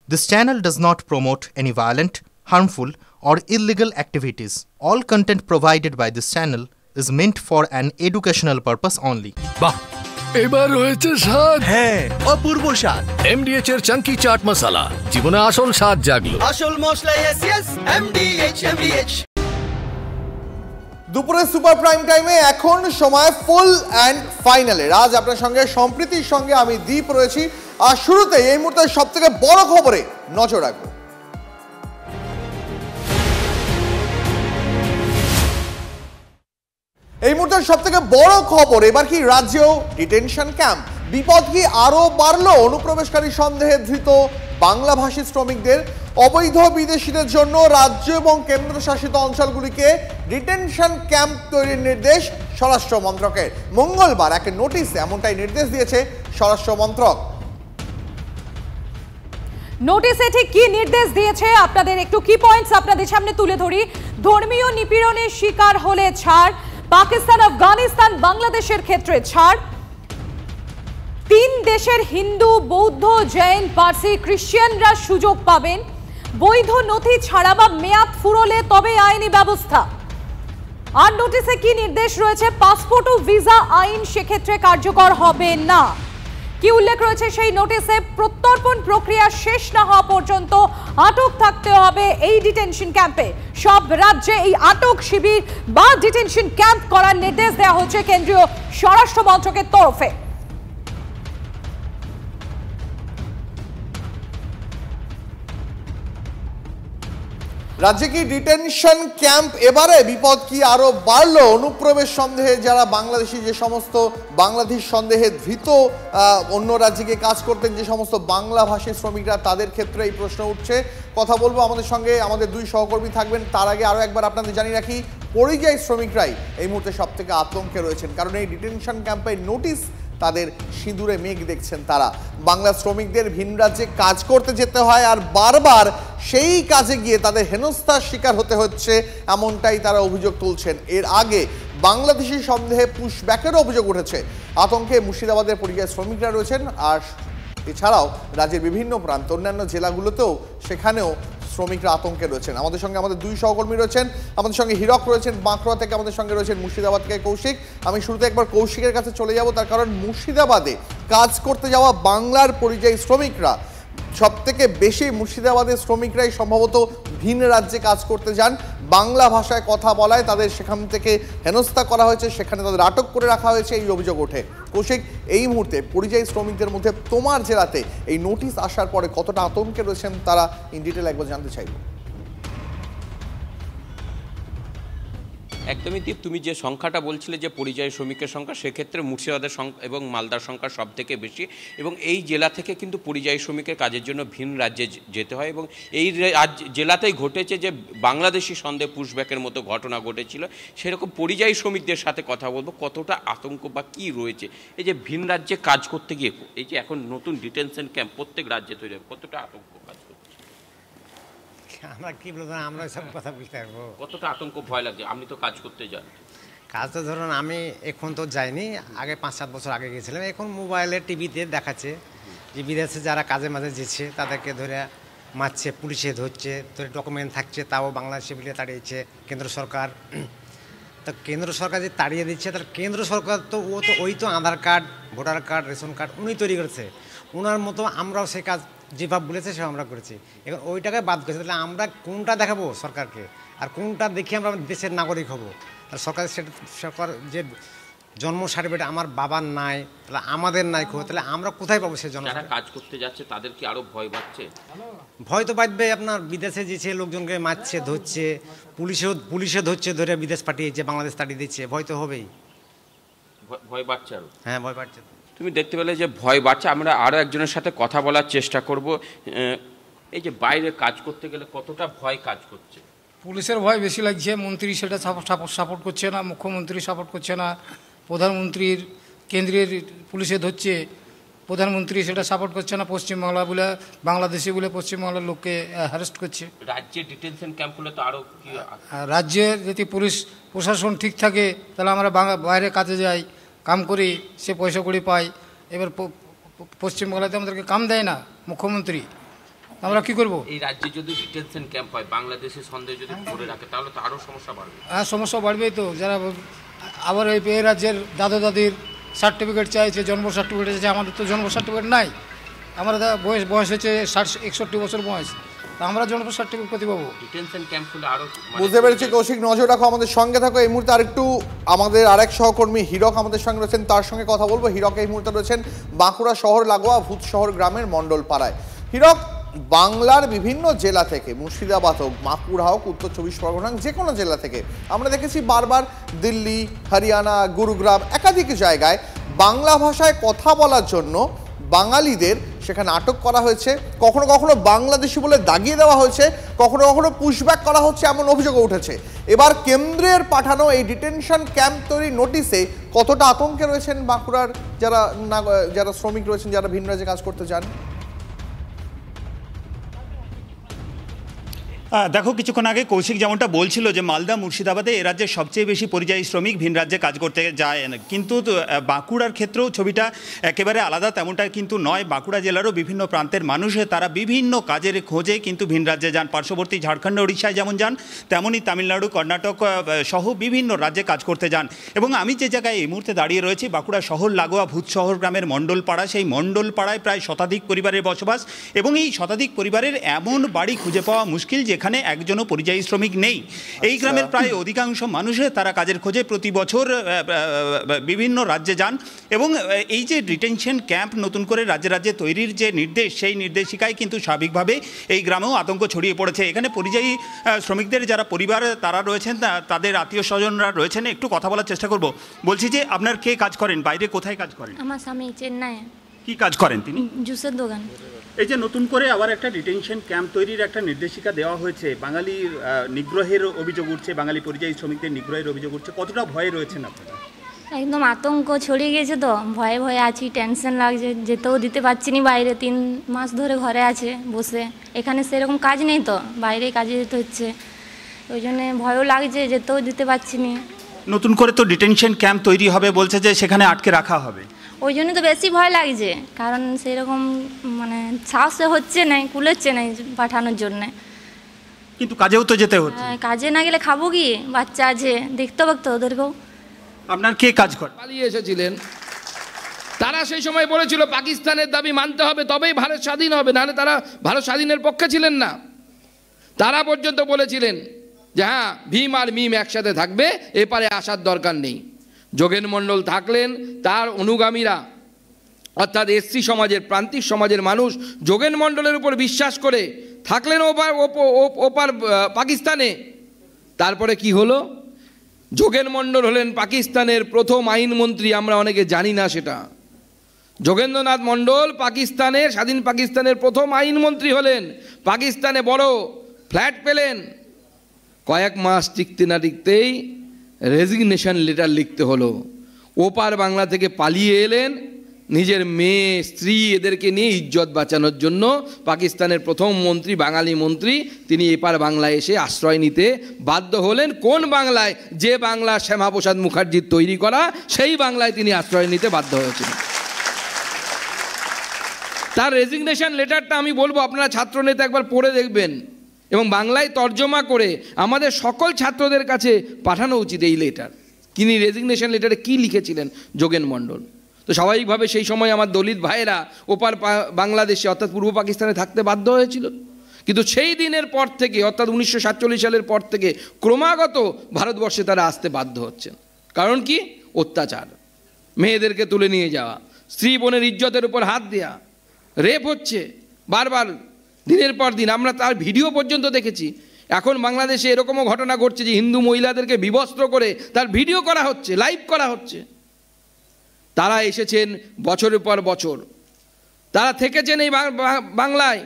This channel does not promote any violent, harmful, or illegal activities. All content provided by this channel is meant for an educational purpose only. বাহ, এবার হয়েছে স্বাদ। হ্যাঁ, অপূর্ব স্বাদ। এমডিএচ এর চাঙ্কি চাট মশলা, জীবনে আসল স্বাদ জাগলো। আসল মশলা এসএস এমডিএচ। দুপুরে সুপার প্রাইম টাইমে এখন সময় ফুল অ্যান্ড ফাইনালের। আজ আপনার সঙ্গে সম্প্রীতির সঙ্গে আমি দীপ রয়েছি। আর শুরুতে এই মুহূর্তে সব থেকে বড় খবরে নজর রাখবো। এই মুহূর্তের সব থেকে বড় খবর, এবার কি রাজ্যেও ডিটেনশন ক্যাম্প? বিপদ কি আরো বাড়লো? অনুপ্রবেশকারী সন্দেহে ধৃত বাংলাভাষী শ্রমিকদের, অবৈধ বিদেশিদের জন্য রাজ্য এবং কেন্দ্রশাসিত অঞ্চলগুলিকে ডিটেনশন ক্যাম্প তৈরির নির্দেশ স্বরাষ্ট্র মন্ত্রকের। মঙ্গলবার এক নোটিশে এমনটাই নির্দেশ দিয়েছে স্বরাষ্ট্র মন্ত্রক। নোটিশে ঠিক কি নির্দেশ দিয়েছে আপনাদের একটু কি পয়েন্টস আপনাদের সামনে তুলে ধরি। ধর্মীয় নিপীড়নের শিকার হলে ছাড়, পাকিস্তান, আফগানিস্তান, বাংলাদেশের ক্ষেত্রে ছাড়, 3 দেশের হিন্দু, বৌদ্ধ, জৈন, পার্সি, খ্রিস্টানরা সুযোগ পাবেন, বৈধ নথি ছাড়া বা মেয়াদ ফুরলে তবে আইনি ব্যবস্থা। আর নোটিশে কি নির্দেশ রয়েছে? পাসপোর্ট ও ভিসা আইন সেক্ষেত্রে কার্যকর হবে না। কি উল্লেখ রয়েছে সেই নোটিশে? প্রত্যর্পণ প্রক্রিয়া শেষ না হওয়া পর্যন্ত আটক থাকতে হবে এই ডিটেনশন ক্যাম্পে। সব রাজ্যে এই আটক শিবির বা ডিটেনশন ক্যাম্প করার নির্দেশ দেওয়া হচ্ছে কেন্দ্রীয় স্বরাষ্ট্র মন্ত্রকের তরফে। রাজ্যে কি ডিটেনশন ক্যাম্প? এবারে বিপদ কি আরো বাড়লো? অনুপ্রবেশ সন্দেহে যারা বাংলাদেশি, যে সমস্ত বাংলাদেশ সন্দেহে ধৃত অন্য রাজ্যে গিয়ে কাজ করতেন যে সমস্ত বাংলাভাষী শ্রমিকরা, তাদের ক্ষেত্রে এই প্রশ্ন উঠছে। কথা বলবো আমাদের সঙ্গে, আমাদের 2 সহকর্মী থাকবেন। তার আগে আরো একবার আপনাদের জানিয়ে রাখি, পরিযায়ী শ্রমিকরাই এই মুহূর্তে সব থেকে আতঙ্কে রয়েছেন, কারণ এই ডিটেনশন ক্যাম্পের নোটিশ তাদের সিঁদুরে মেঘ দেখছেন তারা। বাংলা শ্রমিকদের ভিন রাজ্যে কাজ করতে যেতে হয়, আর বারবার সেই কাজে গিয়ে তাদের হেনস্থার শিকার হতে হচ্ছে, এমনটাই তারা অভিযোগ তুলছেন। এর আগে বাংলাদেশি সন্দেহে পুশব্যাকেরও অভিযোগ উঠেছে। আতঙ্কে মুর্শিদাবাদের পরিযায়ী শ্রমিকরা রয়েছেন, আর এছাড়াও রাজ্যের বিভিন্ন প্রান্ত, অন্যান্য জেলাগুলোতেও সেখানেও শ্রমিকরা আতঙ্কে রয়েছেন। আমাদের সঙ্গে আমাদের 2 সহকর্মী রয়েছেন। আমাদের সঙ্গে হীরক রয়েছেন বাঁকুড়া থেকে, আমাদের সঙ্গে রয়েছেন মুর্শিদাবাদ থেকে কৌশিক। আমি শুরুতে একবার কৌশিকের কাছে চলে যাব, তার কারণ মুর্শিদাবাদে কাজ করতে যাওয়া বাংলার পরিযায়ী শ্রমিকরা সব থেকে বেশি, মুর্শিদাবাদের শ্রমিকরাই সম্ভবত ভিন রাজ্যে কাজ করতে যান। বাংলা ভাষায় কথা বলায় তাদের সেখান থেকে হেনস্থা করা হয়েছে, সেখানে তাদের আটক করে রাখা হয়েছে, এই অভিযোগ ওঠে। কৌশিক, এই মুহূর্তে পরিযায়ী শ্রমিকদের মধ্যে তোমার জেলাতে এই নোটিশ আসার পরে কতটা আতঙ্কে রয়েছেন তারা, ইন ডিটেল একবার জানতে চাইব। একদমই দীপ, তুমি যে সংখ্যাটা বলছিলে যে পরিযায়ী শ্রমিকের সংখ্যা, সেক্ষেত্রে মুর্শিদাবাদের সংখ্যা এবং মালদার সংখ্যা সব থেকে বেশি, এবং এই জেলা থেকে কিন্তু পরিযায়ী শ্রমিকের কাজের জন্য ভিন রাজ্যে যেতে হয়, এবং এই জেলাতেই ঘটেছে যে বাংলাদেশি সন্দেহ পুশব্যাকের মতো ঘটনা ঘটেছিল। সেরকম পরিযায়ী শ্রমিকদের সাথে কথা বলবো, কতটা আতঙ্ক বা কী রয়েছে এই যে ভিন রাজ্যে কাজ করতে গিয়ে, এই যে এখন নতুন ডিটেনশন ক্যাম্প প্রত্যেক রাজ্যে তৈরি হবে, কতটা আতঙ্ক কাজ করছে? আমরা কি বলবো, আমরা সব কথা বলতে পারবো। কতটা আতঙ্ক, ভয় লাগে? আপনি তো কাজ করতে যান। কাজ তো ধরুন আমি এখন তো যাইনি, আগে 5-7 বছর আগে গেছিলাম। এখন মোবাইলে টিভিতে দেখাচ্ছে যে বিদেশে যারা কাজে মাঝে যেছে তাদেরকে ধরে মারছে, পুলিশে ধরছে, ধরে ডকুমেন্ট থাকছে, তাও বাংলাদেশে বিলে তাড়িয়েছে কেন্দ্র সরকার। তো কেন্দ্র সরকার যে তাড়িয়ে দিচ্ছে, তাহলে কেন্দ্র সরকার তো ওই তো Aadhaar card, voter card, ration card উনি তৈরি করেছে। ওনার মতো আমরাও সে কাজ যেভাবে বলেছে সে আমরা করেছি। এখন ওইটাকে বাদ করেছে, তাহলে আমরা কোনটা দেখাবো সরকারকে, আর কোনটা দেখে আমরা দেশের নাগরিক হব? আর সরকার যে জন্ম সার্টিফিকেট আমার বাবার নাই, তাহলে আমাদের নাই, তাহলে আমরা কোথায় পাবো সে জন্ম? যারা কাজ করতে যাচ্ছে তাদের কি আরো ভয় পাচ্ছে? ভয় তো বাঁধবে। আপনার বিদেশে যেছে লোকজনকে মারছে, ধরছে, পুলিশে ধরছে, ধরে বিদেশ পাঠিয়েছে, বাংলাদেশ তাড়িয়ে দিচ্ছে, ভয় তো হবেই। ভয় বাড়ছে আরো? হ্যাঁ, ভয় বাড়ছে। তুমি দেখতে পেলে যে ভয় বাড়ছে। আমরা আরও একজনের সাথে কথা বলার চেষ্টা করব। এই যে বাইরে কাজ করতে গেলে কতটা ভয় কাজ করছে? পুলিশের ভয় বেশি লাগছে। মন্ত্রী সেটা সাপোর্ট করছে না, মুখ্যমন্ত্রী সাপোর্ট করছে না, প্রধানমন্ত্রীর কেন্দ্রের পুলিশে ধরছে, প্রধানমন্ত্রী সেটা সাপোর্ট করছে না। পশ্চিমবাংলা বলে, বাংলাদেশি বলে পশ্চিমবাংলার লোককে অ্যারেস্ট করছে। রাজ্যে ডিটেনশন ক্যাম্প হলে তো আরও কি? রাজ্যে যদি পুলিশ প্রশাসন ঠিক থাকে তাহলে আমরা বাইরে কাজে যাই, কাম করি, সে পয়সা কড়ি পাই। এবার পশ্চিমবাংলাতে আমাদেরকে কাম দেয় না মুখ্যমন্ত্রী, আমরা কি করব? এই রাজ্যে যদি ডিটেনশন ক্যাম্প হয়, বাংলাদেশের সন্দেহ যদি করে রাখে, তাহলে তো আরও সমস্যা বাড়বে। হ্যাঁ, সমস্যা বাড়বেই তো। যারা আবার এই রাজ্যের দাদা দাদির সার্টিফিকেট চাইছে, জন্ম সার্টিফিকেট চাইছে, আমাদের তো জন্ম সার্টিফিকেট নাই। আমরা বয়স হচ্ছে 60-61 বছর বয়স, আমরা জন্ম সার্টিফিকেট কোথায় পাবো? ডিটেনশন ক্যাম্প হলে আরও বুঝতে পেরেছি। কৌশিক, নজর রাখো, আমাদের সঙ্গে থাকো। এই মুহূর্তে আরেকটু আমাদের আরেক সহকর্মী হীরক আমাদের সঙ্গে রয়েছেন, তার সঙ্গে কথা বলবো। হীরক এই মুহূর্তে রয়েছেন বাঁকুড়া শহর লাগোয়া ভূতশহর গ্রামের মণ্ডল পাড়ায়। হীরক, বাংলার বিভিন্ন জেলা থেকে, মুর্শিদাবাদ হোক, বাঁকুড়া হোক, উত্তর 24 পরগনা, যে কোনো জেলা থেকে আমরা দেখেছি বারবার দিল্লি, হরিয়ানা, গুরুগ্রাম একাধিক জায়গায় বাংলা ভাষায় কথা বলার জন্য বাঙালিদের সেখানে আটক করা হয়েছে। কখনো কখনো বাংলাদেশি বলে দাগিয়ে দেওয়া হয়েছে, কখনো কখনো পুশব্যাক করা হচ্ছে, এমন অভিযোগও উঠেছে। এবার কেন্দ্রের পাঠানো এই ডিটেনশন ক্যাম্প তৈরি নোটিশে কতটা আতঙ্কে রয়েছেন বাঁকুড়ার যারা শ্রমিক রয়েছেন, যারা ভিন্ন রাজ্যে কাজ করতে যান? দেখো, কিছুক্ষণ আগে কৌশিক যেমনটা বলছিল যে মালদা, মুর্শিদাবাদে এ রাজ্যের সবচেয়ে বেশি পরিযায়ী শ্রমিক ভিন রাজ্যে কাজ করতে যায়, কিন্তু বাঁকুড়ার ক্ষেত্রেও ছবিটা একেবারে আলাদা তেমনটা কিন্তু নয়। বাঁকুড়া জেলারও বিভিন্ন প্রান্তের মানুষ তারা বিভিন্ন কাজের খোঁজে কিন্তু ভিন রাজ্যে যান। পার্শ্ববর্তী ঝাড়খণ্ড, উড়িষ্যায় যেমন যান, তেমনই তামিলনাড়ু, কর্ণাটক সহ বিভিন্ন রাজ্যে কাজ করতে যান। এবং আমি যে জায়গায় এই মুহূর্তে দাঁড়িয়ে রয়েছি, বাঁকুড়া শহর লাগোয়া ভূতশহর গ্রামের মণ্ডলপাড়া, সেই মণ্ডলপাড়ায় প্রায় শতাধিক পরিবারের বসবাস এবং এই শতাধিক পরিবারের এমন বাড়ি খুঁজে পাওয়া মুশকিল যেখানে একজনও পরিযায়ী শ্রমিক নেই। এই গ্রামের প্রায় অধিকাংশ মানুষ তারা কাজের খোঁজে প্রতি বছর বিভিন্ন রাজ্যে যান এবং এই যে ডিটেনশন ক্যাম্প নতুন করে রাজ্যে রাজ্যে তৈরির যে নির্দেশ, সেই নির্দেশিকায় কিন্তু স্বাভাবিকভাবে এই গ্রামেও আতঙ্ক ছড়িয়ে পড়েছে। এখানে পরিযায়ী শ্রমিকদের যারা পরিবার তারা রয়েছেন, তাদের আত্মীয় স্বজনরা রয়েছেন, একটু কথা বলার চেষ্টা করব। বলছি যে আপনার কে কাজ করেন, বাইরে কোথায় কাজ করেন? আমার স্বামী চেন্নাই। কি কাজ করেন তিনি? জুসের দোকান। এই যে নতুন করে আবার একটা ডিটেনশন ক্যাম্প তৈরির একটা নির্দেশিকা দেওয়া হয়েছে, বাঙালি নিগ্রহের অভিযোগ উঠছে, বাঙালি পরিযায়ী শ্রমিকদের নিগ্রহের অভিযোগ উঠছে, কতটা ভয়ে রয়েছেন আপনারা? একদম আতঙ্ক ছড়িয়ে গেছে, তো ভয়ে ভয়ে আছি, টেনশন লাগছে, যেতেও দিতে পারছি না বাইরে। 3 মাস ধরে ঘরে আছে বসে, এখানে সেরকম কাজ নেই, তো বাইরে কাজে যেতে হচ্ছে, ওই জন্য ভয়ও লাগছে, যেতেও দিতে পারছি না। নতুন করে তো ডিটেনশন ক্যাম্প তৈরি হবে বলছে, যে সেখানে আটকে রাখা হবে, ওই জন্য তো বেশি ভয় লাগছে, কারণ সেরকম মানে সাহস হচ্ছে না, কুলোচ্ছে না পাঠানোর জন্য। কিন্তু কাজেও তো যেতে হচ্ছে। কাজে না গেলে খাবো কি? বাচ্চা আছে, দেখতে পারতো ওদেরকেও। আপনার কে কাজ করে? পালিয়ে এসেছিলেন, তারা সেই সময় বলেছিল পাকিস্তানের দাবি মানতে হবে, তবেই ভারত স্বাধীন হবে, নাহলে তারা ভারত স্বাধীনের পক্ষে ছিলেন না। তারা পর্যন্ত বলেছিলেন যে হ্যাঁ, ভীম আর মিম একসাথে থাকবে, এপারে আসার দরকার নেই। যোগেন মণ্ডল থাকলেন, তার অনুগামীরা অর্থাৎ এসসি সমাজের, প্রান্তিক সমাজের মানুষ যোগেন মণ্ডলের উপর বিশ্বাস করে থাকলেন ওপার পাকিস্তানে। তারপরে কি হলো? যোগেন মণ্ডল হলেন পাকিস্তানের প্রথম আইনমন্ত্রী, আমরা অনেকে জানি না সেটা। যোগেন্দ্রনাথ মণ্ডল পাকিস্তানের, স্বাধীন পাকিস্তানের প্রথম আইনমন্ত্রী হলেন, পাকিস্তানে বড় ফ্ল্যাট পেলেন। কয়েক মাস টিকতে না টিকতেই রেজিগনেশন লেটার লিখতে হলো। ওপার বাংলা থেকে পালিয়ে এলেন, নিজের মেয়ে, স্ত্রী এদেরকে নিয়ে ইজ্জত বাঁচানোর জন্য পাকিস্তানের প্রথম মন্ত্রী, বাঙালি মন্ত্রী, তিনি এপার বাংলায় এসে আশ্রয় নিতে বাধ্য হলেন। কোন বাংলায়? যে বাংলা শ্যামাপ্রসাদ মুখার্জির তৈরি করা, সেই বাংলায় তিনি আশ্রয় নিতে বাধ্য হয়েছিলেন। তার রেজিগনেশন লেটারটা আমি বলবো আপনারা ছাত্রনেতা একবার পড়ে দেখবেন এবং বাংলায় তর্জমা করে আমাদের সকল ছাত্রদের কাছে পাঠানো উচিত এই লেটার। তিনি রেজিগনেশন লেটারে কী লিখেছিলেন যোগেন মণ্ডল। তো স্বাভাবিকভাবে সেই সময় আমার দলিত ভাইয়েরা ওপার বাংলাদেশে অর্থাৎ পূর্ব পাকিস্তানে থাকতে বাধ্য হয়েছিল। কিন্তু সেই দিনের পর থেকে অর্থাৎ 1947 সালের পর থেকে ক্রমাগত ভারতবর্ষে তারা আসতে বাধ্য হচ্ছেন। কারণ কি? অত্যাচার, মেয়েদেরকে তুলে নিয়ে যাওয়া, স্ত্রী বোনের ইজ্জতের উপর হাত দেওয়া, রেপ হচ্ছে বারবার দিনের পর দিন। আমরা তার ভিডিও পর্যন্ত দেখেছি। এখন বাংলাদেশে এরকমও ঘটনা ঘটছে যে হিন্দু মহিলাদেরকে বিবস্ত্র করে তার ভিডিও করা হচ্ছে, লাইভ করা হচ্ছে। তারা এসেছেন বছরের পর বছর, তারা থেকেছেন এই বাংলায়।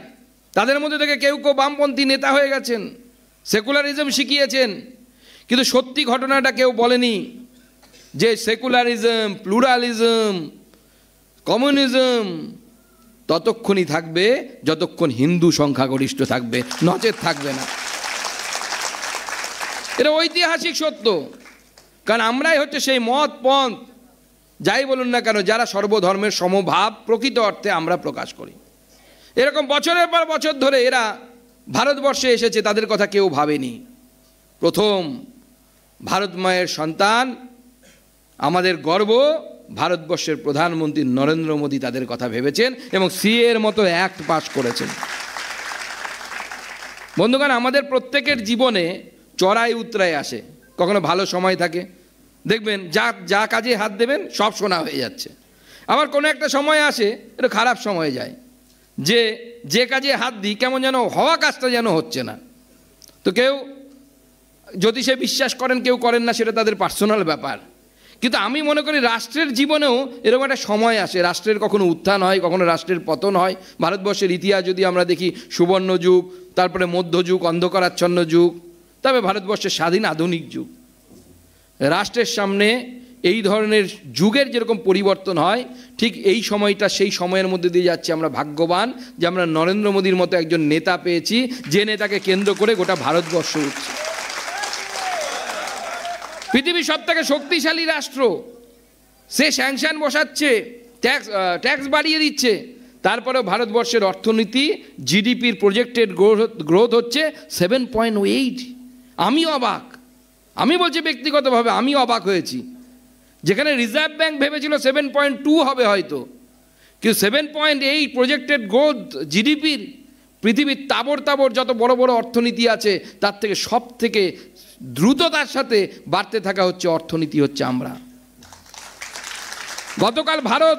তাদের মধ্যে থেকে কেউ কেউ বামপন্থী নেতা হয়ে গেছেন, সেকুলারিজম শিখিয়েছেন। কিন্তু সত্যি ঘটনাটা কেউ বলেনি যে সেকুলারিজম, প্লুরালিজম, কমিউনিজম ততক্ষণই থাকবে যতক্ষণ হিন্দু সংখ্যাগরিষ্ঠ থাকবে, নচেত থাকবে না। এটা ঐতিহাসিক সত্য। কারণ আমরাই হচ্ছে সেই মত পন্থ, যাই বলুন না কেন, যারা সর্বধর্মের সমভাব প্রকৃত অর্থে আমরা প্রকাশ করি। এরকম বছরের পর বছর ধরে এরা ভারতবর্ষে এসেছে, তাদের কথা কেউ ভাবেনি। প্রথম ভারত মায়ের সন্তান, আমাদের গর্ব, ভারতবর্ষের প্রধানমন্ত্রী নরেন্দ্র মোদী তাদের কথা ভেবেছেন এবং সিএ এর মতো অ্যাক্ট পাস করেছেন। বন্ধুগণ, আমাদের প্রত্যেকের জীবনে চড়াই উতরাই আসে, কখনো ভালো সময় থাকে, দেখবেন যা কাজে হাত দেবেন সব সোনা হয়ে যাচ্ছে। আবার কোনো একটা সময় আসে, একটু খারাপ সময় যায়, যে কাজে হাত দিই কেমন যেন হওয়া কাজটা যেন হচ্ছে না। তো কেউ জ্যোতিষে বিশ্বাস করেন, কেউ করেন না, সেটা তাদের পার্সোনাল ব্যাপার। কিন্তু আমি মনে করি রাষ্ট্রের জীবনেও এরকম একটা সময় আসে, রাষ্ট্রের কখনো উত্থান হয়, কখনো রাষ্ট্রের পতন হয়। ভারতবর্ষের ইতিহাস যদি আমরা দেখি, সুবর্ণ যুগ, তারপরে মধ্যযুগ, অন্ধকারাচ্ছন্ন যুগ, তবে ভারতবর্ষের স্বাধীন আধুনিক যুগ। রাষ্ট্রের সামনে এই ধরনের যুগের যেরকম পরিবর্তন হয়, ঠিক এই সময়টা সেই সময়ের মধ্যে দিয়ে যাচ্ছে। আমরা ভাগ্যবান যে আমরা নরেন্দ্র মোদীর মতো একজন নেতা পেয়েছি, যে নেতাকে কেন্দ্র করে গোটা ভারতবর্ষ উঠছে। পৃথিবীর সব থেকে শক্তিশালী রাষ্ট্র, সে স্যাংশন বসাচ্ছে, ট্যাক্স বাড়িয়ে দিচ্ছে, তারপরেও ভারতবর্ষের অর্থনীতি জিডিপির প্রজেক্টেড গ্রোথ হচ্ছে 7.8। আমি অবাক, আমি বলছি ব্যক্তিগতভাবে আমি অবাক হয়েছি। যেখানে রিজার্ভ ব্যাংক ভেবেছিল 7.2 হবে হয়তো, কিন্তু 7.8 প্রজেক্টেড গ্রোথ জিডিপির, পৃথিবীর তাবড় যত বড় বড় অর্থনীতি আছে তার থেকে সব থেকে দ্রুততার সাথে বাড়তে থাকা হচ্ছে অর্থনীতি হচ্ছে আমরা। গতকাল ভারত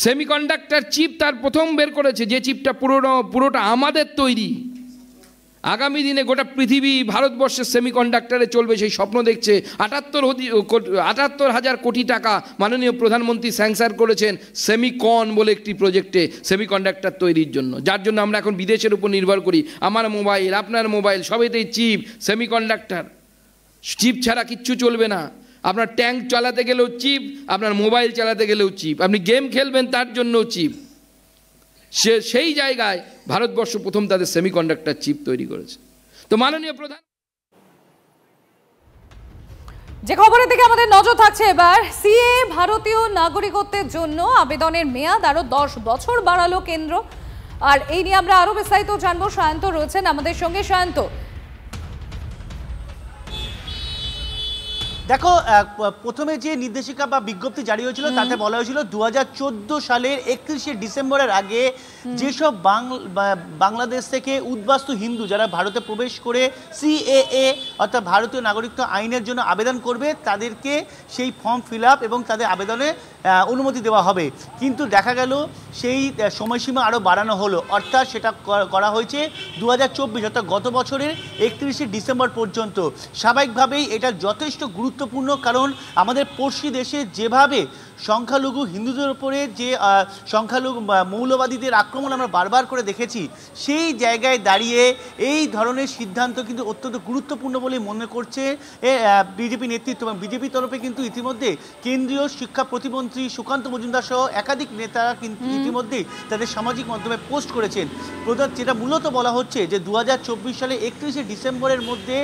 সেমিকন্ডাক্টর চিপ তার প্রথম বের করেছে, যে চিপটা পুরোটা আমাদের তৈরি। আগামী দিনে গোটা পৃথিবী ভারতবর্ষের সেমিকন্ডাক্টরে চলবে, সেই স্বপ্ন দেখছে। 78,000 কোটি টাকা মাননীয় প্রধানমন্ত্রী স্যাংশন করেছেন সেমিকন বলে একটি প্রজেক্টে, সেমিকন্ডাক্টর তৈরির জন্য, যার জন্য আমরা এখন বিদেশের উপর নির্ভর করি। আমার মোবাইল, আপনার মোবাইল, সবেতেই চিপ, সেমিকন্ডাক্টর। চিপ ছাড়া কিচ্ছু চলবে না। আপনার ট্যাঙ্ক চালাতে গেলেও চিপ, আপনার মোবাইল চালাতে গেলেও চিপ, আপনি গেম খেলবেন তার জন্যও চিপ। সেই জায়গায় ভারতবর্ষ প্রথম তাদের সেমিকন্ডাক্টর চিপ তৈরি করেছে। তো মাননীয় প্রধান, যে খবরের দিকে আমাদের নজর থাকছে এবার, সিএ ভারতীয় নাগরিকত্বের জন্য আবেদনের মেয়াদ আরো 10 বছর বাড়ালো কেন্দ্র। আর এই নিয়ে আমরা আরো বিস্তারিত জানবো। সায়ন্ত রয়েছেন আমাদের সঙ্গে। সায়ন্ত, দেখো, প্রথমে যে নির্দেশিকা বা বিজ্ঞপ্তি জারি হয়েছিল তাতে বলা হয়েছিল 2014 সালের 31শে ডিসেম্বরের আগে যেসব বাংলাদেশ থেকে উদ্বাস্তু হিন্দু যারা ভারতে প্রবেশ করে সিএএ অর্থাৎ ভারতীয় নাগরিকত্ব আইনের জন্য আবেদন করবে, তাদেরকে সেই ফর্ম ফিল আপ এবং তাদের আবেদনে অনুমতি দেওয়া হবে। কিন্তু দেখা গেল সেই সময়সীমা আরও বাড়ানো হলো, অর্থাৎ সেটা করা হয়েছে 2024 অর্থাৎ গত বছরের 31শে ডিসেম্বর পর্যন্ত। স্বাভাবিকভাবেই এটা যথেষ্ট গুরুত্বপূর্ণ, কারণ আমাদের পড়শি দেশে যেভাবে সংখ্যালঘু হিন্দুদের উপরে যে সংখ্যালঘু মৌলবাদীদের আক্রমণ আমরা বারবার করে দেখেছি, সেই জায়গায় দাঁড়িয়ে এই ধরনের সিদ্ধান্ত কিন্তু অত্যন্ত গুরুত্বপূর্ণ বলে মনে করছে বিজেপি নেতৃত্ব। এবং বিজেপির তরফে কিন্তু ইতিমধ্যে কেন্দ্রীয় শিক্ষা প্রতিমন্ত্রী সুকান্ত মজুমদার সহ একাধিক নেতারা কিন্তু ইতিমধ্যেই তাদের সামাজিক মাধ্যমে পোস্ট করেছেন। যেটা মূলত বলা হচ্ছে যে 2024 সালে 31শে ডিসেম্বরের মধ্যে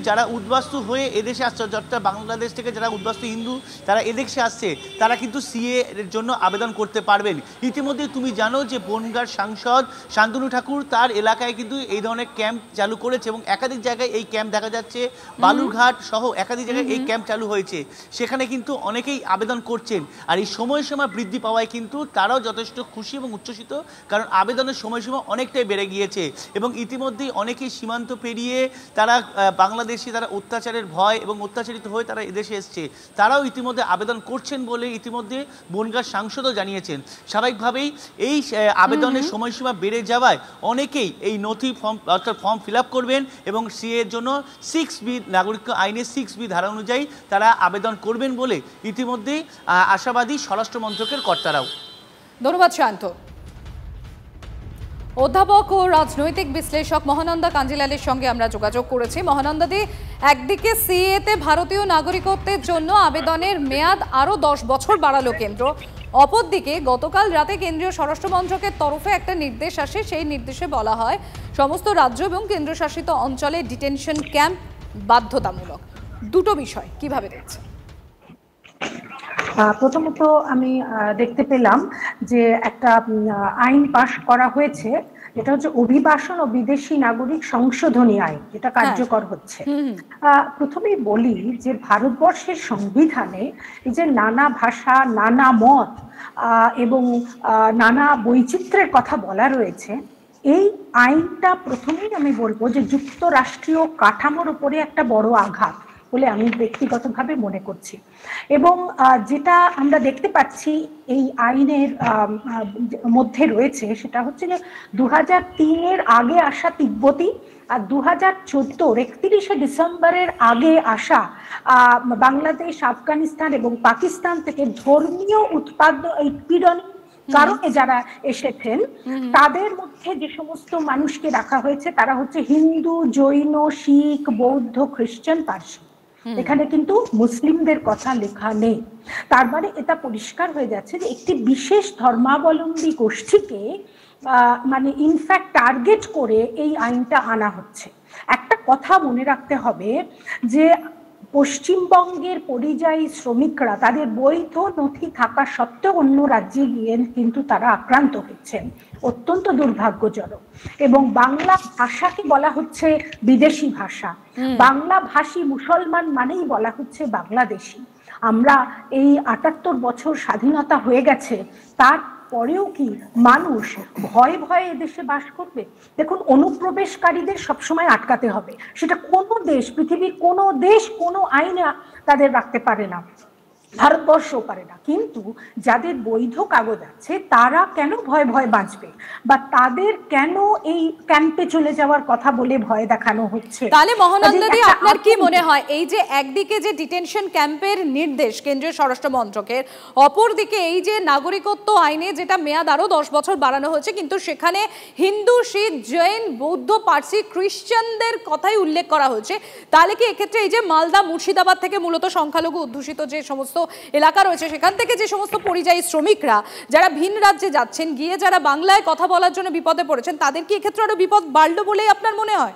যারা উদ্বাস্তু হয়ে এদেশে আসছে, অর্থাৎ বাংলাদেশ থেকে যারা উদ্বাস্তু হিন্দু তারা এদেশে আসছে, তারা কিন্তু সিএ এর জন্য আবেদন করতে পারবেন। ইতিমধ্যে তুমি জানো যে বনগাঁর সাংসদ শান্তনু ঠাকুর তার এলাকায় কিন্তু এই ধরনের ক্যাম্প চালু করেছে এবং একাধিক জায়গায় এই ক্যাম্প দেখা যাচ্ছে, বালুরঘাট সহ একাধিক জায়গায় এই ক্যাম্প চালু হয়েছে। সেখানে কিন্তু অনেকেই আবেদন করছেন, আর এই সময়সীমা বৃদ্ধি পাওয়ায় কিন্তু তারাও যথেষ্ট খুশি এবং উচ্ছ্বসিত, কারণ আবেদনের সময়সীমা অনেকটাই বেড়ে গিয়েছে। এবং ইতিমধ্যেই অনেকেই সীমান্ত পেরিয়ে তারা বাংলাদেশি তারা অত্যাচারের ভয় এবং অত্যাচারিত হয়ে তারা এদেশে এসছে, তারাও ইতিমধ্যে আবেদন করছেন বলে ইতিমধ্যে বনগাঁর সাংসদও জানিয়েছেন। স্বাভাবিকভাবেই এই আবেদনের সময়সীমা বেড়ে যাওয়ায় অনেকেই এই নথি অর্থাৎ ফর্ম ফিল আপ করবেন এবং সিএ এর জন্য 6B নাগরিকত্ব আইনের 6B ধারা অনুযায়ী তারা আবেদন করবেন বলে ইতিমধ্যেই আশাবাদী স্বরাষ্ট্র মন্ত্রকের কর্তারাও। ধন্যবাদ শান্ত। অধ্যাপক ও রাজনৈতিক বিশ্লেষক মহানন্দা কাঞ্জিলালের সঙ্গে আমরা যোগাযোগ করেছি। মহানন্দাদি, একদিকে সিএতে ভারতীয় নাগরিকত্বের জন্য আবেদনের মেয়াদ আরও 10 বছর বাড়ালো কেন্দ্র, অপরদিকে গতকাল রাতে কেন্দ্রীয় স্বরাষ্ট্র মন্ত্রকের তরফে একটা নির্দেশ আসে। সেই নির্দেশে বলা হয় সমস্ত রাজ্য এবং কেন্দ্রশাসিত অঞ্চলে ডিটেনশন ক্যাম্প বাধ্যতামূলক। দুটো বিষয় কিভাবে দেখছে? প্রথমত আমি দেখতে পেলাম যে একটা আইন পাশ করা হয়েছে, এটা হচ্ছে অভিবাসন ও বিদেশি নাগরিক সংশোধনী আইন, যেটা কার্যকর হচ্ছে। প্রথমেই বলি যে ভারতবর্ষের সংবিধানে এই যে নানা ভাষা, নানা মত এবং নানা বৈচিত্র্যের কথা বলা রয়েছে, এই আইনটা প্রথমেই আমি বলবো যে যুক্তরাষ্ট্রীয় কাঠামোর উপরে একটা বড় আঘাত বলে আমি ব্যক্তিগতভাবে মনে করছি। এবং যেটা আমরা দেখতে পাচ্ছি এই আইনের মধ্যে রয়েছে সেটা হচ্ছে যে 2003-এর আগে আসা তিব্বতী আর 2014-র 31শে ডিসেম্বরের আগে আসা বাংলাদেশ, আফগানিস্তান এবং পাকিস্তান থেকে ধর্মীয় উৎপীড়ন কারণে যারা এসেছেন তাদের মধ্যে যে সমস্ত মানুষকে রাখা হয়েছে তারা হচ্ছে হিন্দু, জৈন, শিখ, বৌদ্ধ, খ্রিস্টান, পার্সি। এখানে কিন্তু মুসলিমদের কথা লেখা নেই। তার মানে এটা পরিষ্কার হয়ে যাচ্ছে যে একটি বিশেষ ধর্মাবলম্বী গোষ্ঠীকে মানে ইনফ্যাক্ট টার্গেট করে এই আইনটা আনা হচ্ছে। একটা কথা মনে রাখতে হবে যে পশ্চিমবঙ্গের পরিযায়ী শ্রমিকরা তাদের বৈধ নথি থাকা সত্ত্বেও অন্য রাজ্যে গিয়ে কিন্তু তারা আক্রান্ত হচ্ছেন, অত্যন্ত দুর্ভাগ্যজনক। এবং বাংলা ভাষাকে বলা হচ্ছে বিদেশি ভাষা, বাংলা ভাষী মুসলমান মানেই বলা হচ্ছে বাংলাদেশি। আমরা এই 78 বছর স্বাধীনতা হয়ে গেছে, তার পরেও কি মানুষ ভয়ে ভয়ে এদেশে বাস করবে? দেখুন, অনুপ্রবেশকারীদের সবসময় আটকাতে হবে, সেটা কোনো দেশ, পৃথিবীর কোনো দেশ কোনো আইনে তাদের রাখতে পারে না, ভারতবর্ষও পারে না। কিন্তু যাদের বৈধ কাগজ আছে তারা কেন ভয়ে ভয়ে বাঁচবে, বা তাদের কেন এই ক্যাম্পে চলে যাওয়ার কথা বলে ভয় দেখানো হচ্ছে? তাহলে মহানন্দাদি, আপনার কি মনে হয় এই যে একদিকে যে ডিটেনশন ক্যাম্পের নির্দেশ কেন্দ্রীয় স্বরাষ্ট্র মন্ত্রকের, অপরদিকে এই যে নাগরিকত্ব আইনে যেটা মেয়াদ আরো 10 বছর বাড়ানো হয়েছে, কিন্তু সেখানে হিন্দু, শিখ, জৈন, বৌদ্ধ, পার্সি, খ্রিস্টানদের কথাই উল্লেখ করা হয়েছে, তাহলে কি এক্ষেত্রে এই যে মালদা, মুর্শিদাবাদ থেকে মূলত সংখ্যালঘু অধ্যুষিত যে সমস্ত এলাকা রয়েছে সেখান থেকে যে সমস্ত পরিযায়ী শ্রমিকরা যারা ভিন রাজ্যে যাচ্ছেন, গিয়ে যারা বাংলায় কথা বলার জন্য বিপদে পড়েছেন, তাদের কি এক্ষেত্রে আরো বিপদ বাড়লো বলেই আপনার মনে হয়?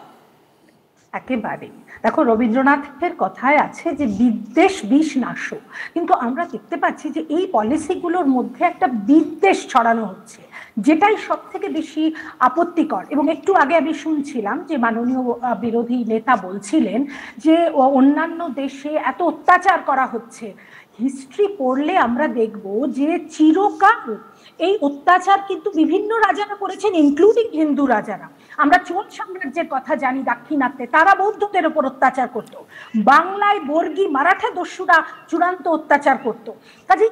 একেবারে। দেখো, রবীন্দ্রনাথের কথায় আছে যে বিদ্বেষ বিষ নাশো, কিন্তু আমরা দেখতে পাচ্ছি যে এই পলিসিগুলোর মধ্যে একটা বিদ্বেষ ছড়ানো হচ্ছে, যেটাই সব থেকে বেশি আপত্তিকর। এবং একটু আগে আমি শুনছিলাম যে মাননীয় বিরোধী নেতা বলছিলেন যে অন্যান্য দেশে এত অত্যাচার করা হচ্ছে। হিস্ট্রি পড়লে আমরা দেখব যে চিরকাল এই অত্যাচার কিন্তু বিভিন্ন রাজারা করেছেন, ইনক্লুডিং হিন্দু রাজারা। আমরা চোল সাম্রাজ্যের কথা জানি, দাক্ষিণাত্যে তারা বৌদ্ধদের উপর অত্যাচার করত, বাংলায় বর্গী মারাঠা দস্যুরা চূড়ান্ত অত্যাচার করত। কাজে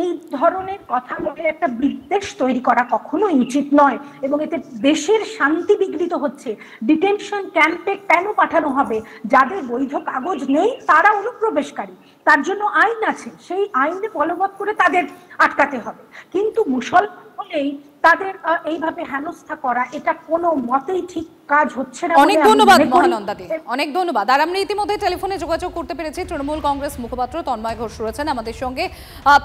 এই ধরনের কথা বলে একটা বিদ্বেষ তৈরি করা কখনোই উচিত নয়, এবং এতে দেশের শান্তি বিঘ্নিত হচ্ছে। ডিটেনশন ক্যাম্পে কেন পাঠানো হবে? যাদের বৈধ কাগজ নেই তারা অনুপ্রবেশকারী, তার জন্য আইন আছে, সেই আইনে বলবৎ করে তাদের আটকাতে হবে। কিন্তু মুসলমান হলেই তাদের এইভাবে হেনস্থা করা, এটা কোনো মতেই ঠিক কাজ হচ্ছে না। অনেক ধন্যবাদ মহানন্দাদি, অনেক ধন্যবাদ। আর আমরা ইতিমধ্যে টেলিফোনে যোগাযোগ করতে পেরেছি তৃণমূল কংগ্রেস মুখপাত্র তন্ময় ঘোষ রয়েছেন আমাদের সঙ্গে।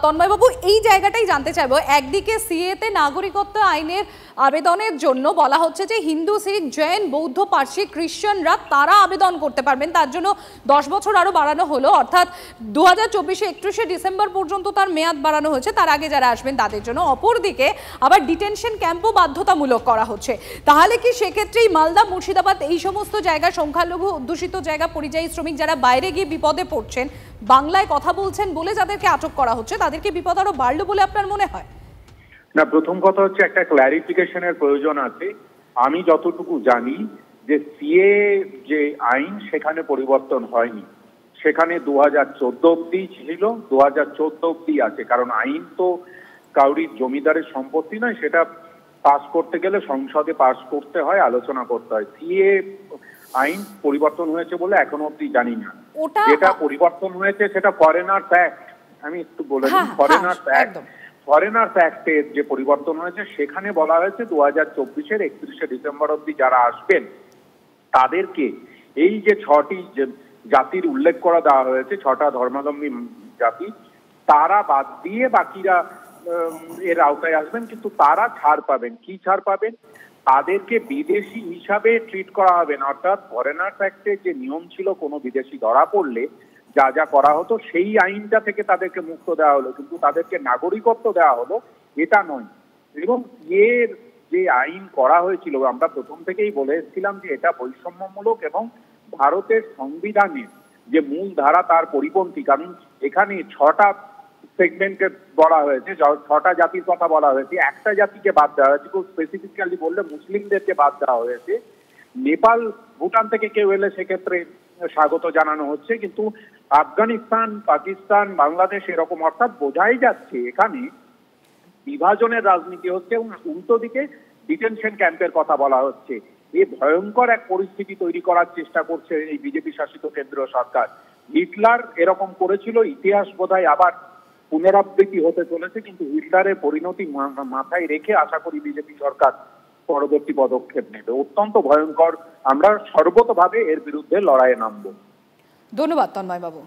তন্ময় বাবু, এই জায়গাটাই জানতে চাইবো, একদিকে সিএতে নাগরিকত্ব আইনের আবেদনের জন্য বলা হচ্ছে যে হিন্দু, শিখ, জৈন, বৌদ্ধ, পার্সি, খ্রিস্টানরা তারা আবেদন করতে পারবেন, তার জন্য 10 বছর আরো বাড়ানো হলো, অর্থাৎ 2024-এ 31শে ডিসেম্বর পর্যন্ত তার মেয়াদ বাড়ানো হয়েছে, তার আগে যারা আসবেন তাদের জন্য। অপরদিকে আবার ডিটেনশন ক্যাম্পও বাধ্যতামূলক করা হচ্ছে। তাহলে কি সেক্ষেত্রেই মালদা, মুর্শিদাবাদ এই সমস্ত জায়গা, সংখ্যালঘু অধ্যুষিত জায়গা, পরিযায়ী শ্রমিক যারা বাইরে গিয়ে বিপদে পড়ছেন, বাংলায় কথা বলছেন বলে যাদেরকে আটক করা হচ্ছে, তাদেরকে বিপদ আরো বাড়লো বলে আপনার মনে হয়? না, প্রথম কথা হচ্ছে একটা ক্ল্যারিফিকেশনের প্রয়োজন আছে। আমি যতটুকু জানি যে সিএ যে আইন সেখানে পরিবর্তন হয়নি, সেখানে 2014 অব্দি ছিল, 2014 অব্দি আছে। কারণ আইন তো কাউরির জমিদারের সম্পত্তি নয়, সেটা পাস করতে গেলে সংসদে পাস করতে হয়, আলোচনা করতে হয়। সিএ আইন পরিবর্তন হয়েছে বলে এখনো অব্দি জানি না। যেটা পরিবর্তন হয়েছে সেটা ফরেনার্স অ্যাক্ট, আমি একটু বলে দিই, ফরেনার্স অ্যাক্ট, ফরেনার্স অ্যাক্টের যে পরিবর্তন হয়েছে সেখানে বলা হয়েছে 2024-এর 31শে ডিসেম্বর অব্দি যারা আসবেন তাদেরকে এই যে 6টি জাতির উল্লেখ করা দেওয়া হয়েছে, 6টা ধর্মাবলম্বী জাতি, তারা বাদ দিয়ে বাকিরা এর আওতায় আসবেন। কিন্তু তারা ছাড় পাবেন। কি ছাড় পাবেন? তাদেরকে বিদেশি হিসাবে ট্রিট করা হবে না। অর্থাৎ ফরেনার্স অ্যাক্টের যে নিয়ম ছিল, কোনো বিদেশি ধরা পড়লে যা যা করা হতো সেই আইনটা থেকে তাদেরকে মুক্ত দেওয়া হলো, কিন্তু তাদেরকে নাগরিকত্ব দেওয়া হলো এটা নয়। এবং এর যে আইন করা হয়েছিল আমরা প্রথম থেকেই বলে এসেছিলাম যে এটা বৈষম্যমূলক এবং ভারতের সংবিধানের যে মূল ধারা তার পরিপন্থী। কারণ এখানে 6টা সেগমেন্টকে বলা হয়েছে, 6টা জাতির কথা বলা হয়েছে, একটা জাতিকে বাদ দেওয়া হয়েছে, খুব স্পেসিফিক্যালি বললে মুসলিমদেরকে বাদ দেওয়া হয়েছে। নেপাল ভুটান থেকে কেউ এলে সেক্ষেত্রে স্বাগত জানানো হচ্ছে, কিন্তু আফগানিস্তান, পাকিস্তান, বাংলাদেশ এরকম, অর্থাৎ বোঝাই যাচ্ছে এখানে বিভাজনের রাজনীতি হচ্ছে এবং উল্টো দিকে ডিটেনশন ক্যাম্পের কথা বলা হচ্ছে। এই ভয়ঙ্কর এক পরিস্থিতি তৈরি করার চেষ্টা করছে এই বিজেপি শাসিত কেন্দ্রীয় সরকার। হিটলার এরকম করেছিল, ইতিহাস বোধহয় আবার পুনরাবৃত্তি হতে চলেছে, কিন্তু হিটলারের পরিণতি মাথায় রেখে আশা করি বিজেপি সরকার পরবর্তী পদক্ষেপ নেবে। অত্যন্ত ভয়ঙ্কর, আমরা সর্বতভাবে এর বিরুদ্ধে লড়াইয়ে নামব। ধন্যবাদ তন্ময় বাবু।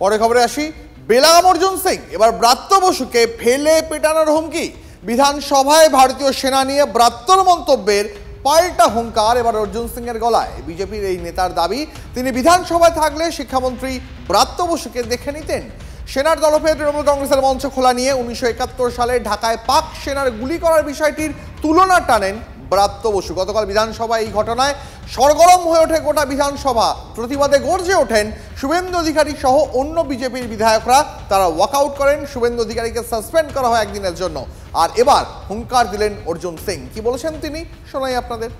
পরে খবরে আসি। বেলাগাম অর্জুন সিং এবার ব্রাত্য বসুকে ফেলে পেটানোর হুমকি। বিধানসভায় ভারতীয় সেনা নিয়ে ব্রাত্যর মন্তব্যের পাল্টা হুঙ্কার এবার অর্জুন সিং এর গলায়। বিজেপির এই নেতার দাবি, তিনি বিধানসভায় থাকলে শিক্ষামন্ত্রী ব্রাত্য বসুকে দেখে নিতেন। সেনার তরফে তৃণমূল কংগ্রেসের মঞ্চ খোলা নিয়ে 1971 সালে ঢাকায় পাক সেনার গুলি করার বিষয়টির তুলনা টানেন ব্রাত্য বসু। গতকাল বিধানসভায় এই ঘটনায় সরগরম হয়ে ওঠে গোটা বিধানসভা। প্রতিবাদে গর্জে ওঠেন শুভেন্দু অধিকারী সহ অন্য বিজেপির বিধায়করা। তারা ওয়াকআউট করেন, শুভেন্দু অধিকারীকে সাসপেন্ড করা হয় একদিনের জন্য। আর এবার হুঙ্কার দিলেন অর্জুন সিং। কি বলেছেন তিনি শোনাই আপনাদের।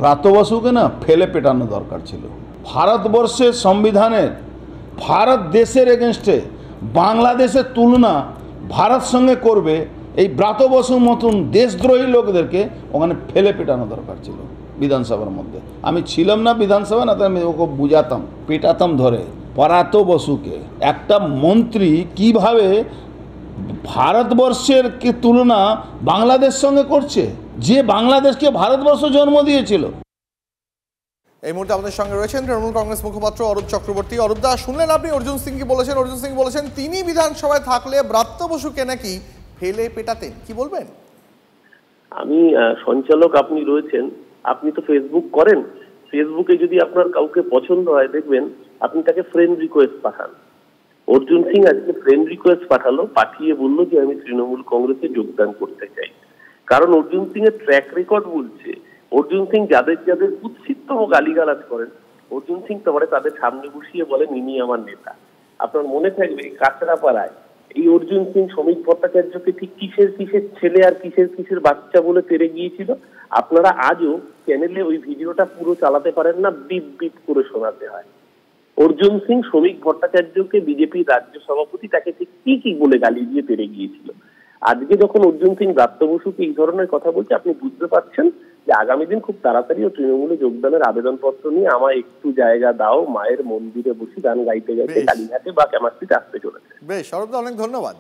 ব্রাত্য বসুকে না ফেলে পেটানো দরকার ছিল। ভারতবর্ষের সংবিধানের, ভারত দেশের এগেনস্টে বাংলাদেশের তুলনা ভারত সঙ্গে করবে এই ব্রাত্য বসুর মতন দেশদ্রোহী লোকদেরকে ওখানে ফেলে পেটানো দরকার ছিল বিধানসভার মধ্যে। আমি ছিলাম না বিধানসভা, না আমি ওকে বুঝাতাম, পেটাতাম ধরে। ব্রাত্য বসুকে একটা মন্ত্রী কিভাবে ভারতবর্ষের কি তুলনা বাংলাদেশ সঙ্গে করছে, যে বাংলাদেশকে ভারতবর্ষ জন্ম দিয়েছিল। এই মুহূর্তে আমাদের সঙ্গে রয়েছেন তৃণমূল কংগ্রেস মুখপাত্র অরূপ চক্রবর্তী। অরূপ দা, শুনলেন আপনি অর্জুন সিং কি বলেছেন? অর্জুন সিং বলেছেন তিনি বিধানসভায় থাকলে ব্রাত্য বসুকে নাকি ফেলে পেটাতেন। কি বলবেন? আমি সঞ্চালক আপনি রয়েছেন, আপনি তো ফেসবুক করেন, ফেসবুকে যদি আপনার কাউকে পছন্দ হয় দেখবেন আপনি তাকে ফ্রেন্ড রিকোয়েস্ট পাঠান। অর্জুন সিং আজকে ফ্রেন্ড রিকোয়েস্ট পাঠালো, পাঠিয়ে বললো যে আমি তৃণমূল কংগ্রেসে যোগদান করতে চাই। কারণ অর্জুন সিং এর ট্র্যাক রেকর্ড বলছে অর্জুন সিং যাদের যাদের কুৎসিততম গালিগালাজ করেন, অর্জুন সিং তোমারে তাদের সামনে বসিয়ে বলেন ইনি আমার নেতা। আপনার মনে থাকবে কাঁচরাপাড়ায় এই অর্জুন সিং শ্রমিক ভট্টাচার্যকে ঠিক কিসের কিসের ছেলে আর কিসের কিসের বাচ্চা বলে তেড়ে গিয়েছিল। আপনারা আজও চ্যানেলে ওই ভিডিওটা পুরো চালাতে পারেন না, বিপ বিপ করে শোনাতে হয়। অর্জুন সিং শ্রমিক ভট্টাচার্যকে বিজেপির রাজ্য সভাপতি তাকে ঠিক কি কি বলে গালি দিয়ে তেড়ে গিয়েছিল। আজকে যখন অর্জুন সিং ব্রাত্য বসুকে এই ধরনের কথা বলছে, আপনি বুঝতে পারছেন যে আগামী দিন খুব তাড়াতাড়ি ও তৃণমূলে যোগদানের আবেদনপত্র নিয়ে আমায় একটু জায়গা দাও, মায়ের মন্দিরে বসে গান গাইতে গাইতে কালীঘাটে বা ক্যামারটিতে আসতে চলেছে। বেশ, সরব, অনেক ধন্যবাদ।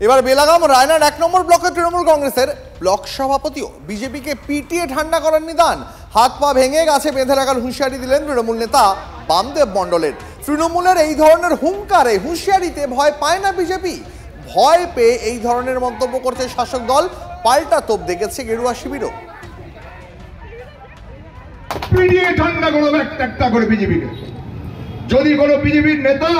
এবার বেলাগাম রায়নার 1 নম্বর ব্লকের তৃণমূল কংগ্রেসের ব্লক সভাপতিও বিজেপিকে পিটিয়ে ঠান্ডা করার নিদান। হাত পা ভেঙে গাছে বেঁধে রাখার হুঁশিয়ারি দিলেন তৃণমূল নেতা বামদেব মণ্ডলের। তৃণমূলের এই ধরনের হুঙ্কারে, হুঁশিয়ারিতে ভয় পায় না বিজেপি। ভয় পেয়ে এই ধরনের মন্তব্য করছে শাসক দল, পাল্টা তোপ দেখেছে গেরুয়া শিবিরও। পিটিয়ে ঠান্ডা করো একটা করে বিজেপিকে। যদি কোনো বিজেপির নেতা,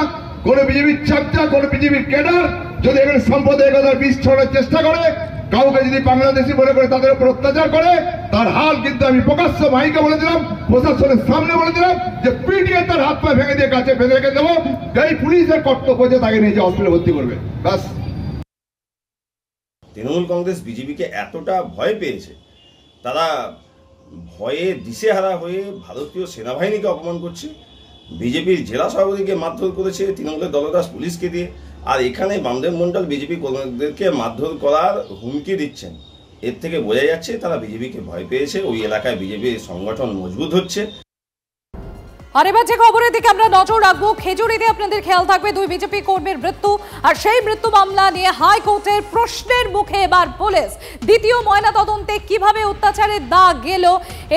কোনো বিজেপির চর্চা, কোনো বিজেপির ক্যাডার যদি এখানে সাম্প্রদায়িকতার বীজ ছড়ানোর চেষ্টা করে, কাউকে যদি বাংলাদেশি মনে করে তাদের উপর অত্যাচার করে, তার হাল কিন্তু আমি প্রকাশ্য মাইকে বলে দিলাম, প্রশাসনের সামনে বলে দিলাম যে পিটিয়ে তার হাত পা ভেঙে দিয়ে কাছে বেঁধে রেখে দেবো। এই পুলিশের কর্তব্য যে তাকে নিয়ে হসপিটালে ভর্তি করবে। ব্যাস। তৃণমূল কংগ্রেস বিজেপিকে এতটা ভয় পেয়েছে, তারা ভয়ে দিশেহারা হয়ে ভারতীয় সেনাবাহিনীকে অপমান করছে, বিজেপির জেলা সভাপতিকে মারধর করেছে তৃণমূলের দলদাস পুলিশকে দিয়ে, আর এখানে বামদেব মণ্ডল বিজেপি কর্মীদেরকে মারধর করার হুমকি দিচ্ছেন। এর থেকে বোঝা যাচ্ছে তারা বিজেপিকে ভয় পেয়েছে, ওই এলাকায় বিজেপির সংগঠন মজবুত হচ্ছে। আর এবার যে খবরের দিকে আমরা নজর রাখবো, খেজুরিতে আপনাদের খেয়াল থাকবে 2 বিজেপি কর্মীর মৃত্যু, আর সেই মৃত্যু মামলা নিয়ে হাইকোর্টের প্রশ্নের মুখে এবার পুলিশ। দ্বিতীয় ময়নাতদন্তে কিভাবে অত্যাচারের দাগ গেল,